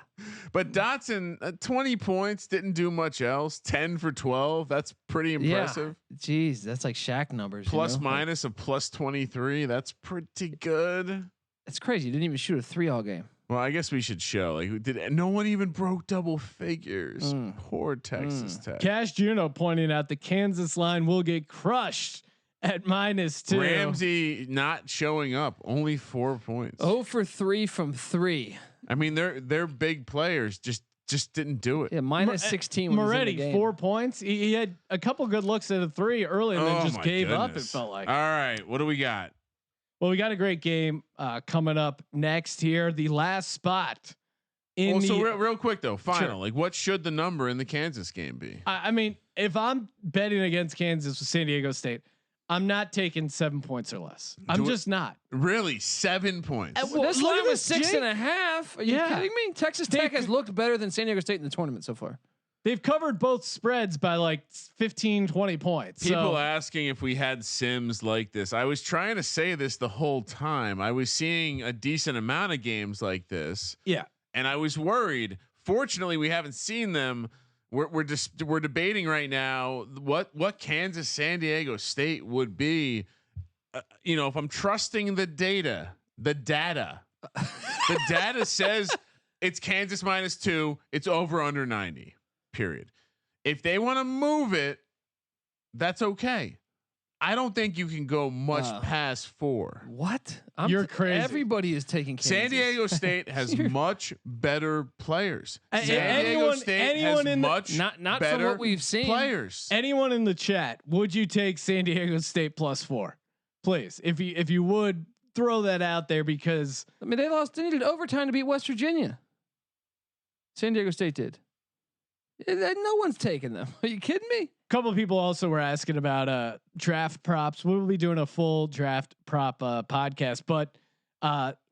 [SPEAKER 3] But Dotson 20 points, didn't do much else. 10 for 12. That's pretty impressive.
[SPEAKER 2] Yeah. Jeez, that's like Shaq numbers.
[SPEAKER 3] Plus minus of plus 23. That's pretty good.
[SPEAKER 2] It's crazy. You didn't even shoot a 3 all game.
[SPEAKER 3] Well, I guess we should show no one even broke double figures. Poor Texas Tech.
[SPEAKER 1] Cash Juno pointing out the Kansas line will get crushed at -2.
[SPEAKER 3] Ramsey not showing up, only 4 points.
[SPEAKER 2] 0 for 3 from 3.
[SPEAKER 3] I mean, they're big players, just didn't do it.
[SPEAKER 2] Yeah, -16.
[SPEAKER 1] Moretti 4 points. He had a couple good looks at a 3 early, and then just gave up. It felt like.
[SPEAKER 3] All right, what do we got?
[SPEAKER 1] Well, we got a great game coming up next here. The last spot.
[SPEAKER 3] Real quick though, final.
[SPEAKER 1] Sure.
[SPEAKER 3] Like, what should the number in the Kansas game be?
[SPEAKER 1] I mean, if I'm betting against Kansas with San Diego State, I'm not taking 7 points or less. I'm just not.
[SPEAKER 3] Really, 7 points.
[SPEAKER 2] This line was 6.5. Are you kidding me? Texas Tech has looked better than San Diego State in the tournament so far.
[SPEAKER 1] They've covered both spreads by like 15, 20 points.
[SPEAKER 3] People asking if we had sims like this. I was trying to say this the whole time. I was seeing a decent amount of games like this.
[SPEAKER 1] Yeah.
[SPEAKER 3] And I was worried. Fortunately, we haven't seen them. We're debating right now what Kansas San Diego State would be. If I'm trusting the data says it's Kansas -2. It's over under 90. Period. If they want to move it, that's okay. I don't think you can go much past 4.
[SPEAKER 2] What?
[SPEAKER 1] You're crazy.
[SPEAKER 2] Everybody is taking Kansas.
[SPEAKER 3] San Diego State has much better players. San Diego State
[SPEAKER 1] anyone
[SPEAKER 3] has
[SPEAKER 1] in
[SPEAKER 3] much
[SPEAKER 2] not
[SPEAKER 3] better
[SPEAKER 2] from what we've seen.
[SPEAKER 3] Players.
[SPEAKER 1] Anyone in the chat, would you take San Diego State +4? Please, if you would throw that out there, because
[SPEAKER 2] I mean they needed overtime to beat West Virginia. San Diego State did. No one's taking them. Are you kidding me?
[SPEAKER 1] A couple of people also were asking about draft props. We'll be doing a full draft prop podcast, but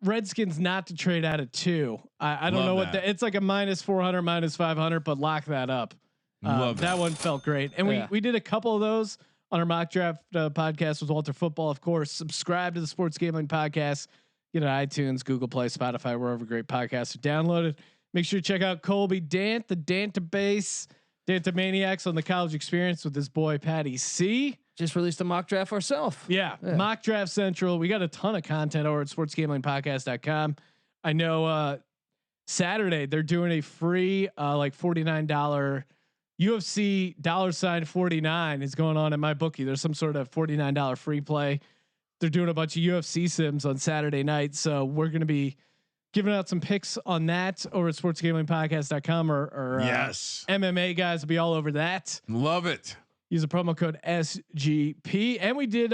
[SPEAKER 1] Redskins not to trade out of 2. I don't know what it's like a -400, -500, but lock that up. That one felt great, and we did a couple of those on our mock draft podcast with Walter Football. Of course, subscribe to the Sports Gambling Podcast. Get it on iTunes, Google Play, Spotify, wherever great podcasts are downloaded. Make sure to check out Colby Dant, the Dantabase, Dantamaniacs on the college experience with his boy Patty C.
[SPEAKER 2] Just released a mock draft ourselves.
[SPEAKER 1] Yeah, Mock Draft Central. We got a ton of content over at sportsgamblingpodcast.com. I know Saturday they're doing a free like $49 UFC $49 is going on at my bookie. There's some sort of $49 free play. They're doing a bunch of UFC sims on Saturday night, so we're going to be giving out some picks on that over at sportsgamblingpodcast.com or
[SPEAKER 3] yes.
[SPEAKER 1] MMA guys will be all over that.
[SPEAKER 3] Love it.
[SPEAKER 1] Use the promo code SGP. And we did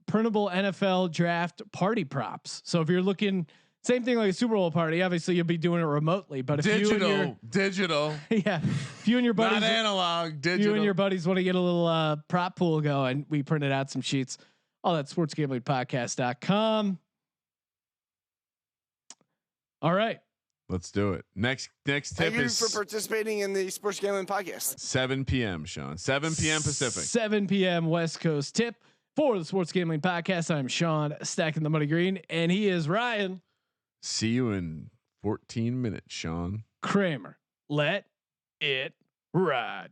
[SPEAKER 1] printable NFL draft party props. So if you're looking, same thing like a Super Bowl party, obviously you'll be doing it remotely, but if
[SPEAKER 3] digital,
[SPEAKER 1] yeah, if you and your buddies,
[SPEAKER 3] not analog, digital.
[SPEAKER 1] If you and your buddies want to get a little prop pool going, we printed out some sheets. All that sportsgamblingpodcast.com. All right.
[SPEAKER 3] Let's do it. Next tip
[SPEAKER 4] Thank you
[SPEAKER 3] is
[SPEAKER 4] for participating in the Sports Gambling Podcast.
[SPEAKER 3] 7 p.m. Sean. 7 p.m. Pacific.
[SPEAKER 1] 7 p.m. West Coast tip for the Sports Gambling Podcast. I'm Sean, stacking the money green, and he is Ryan.
[SPEAKER 3] See you in 14 minutes, Sean
[SPEAKER 1] Kramer. Let it ride.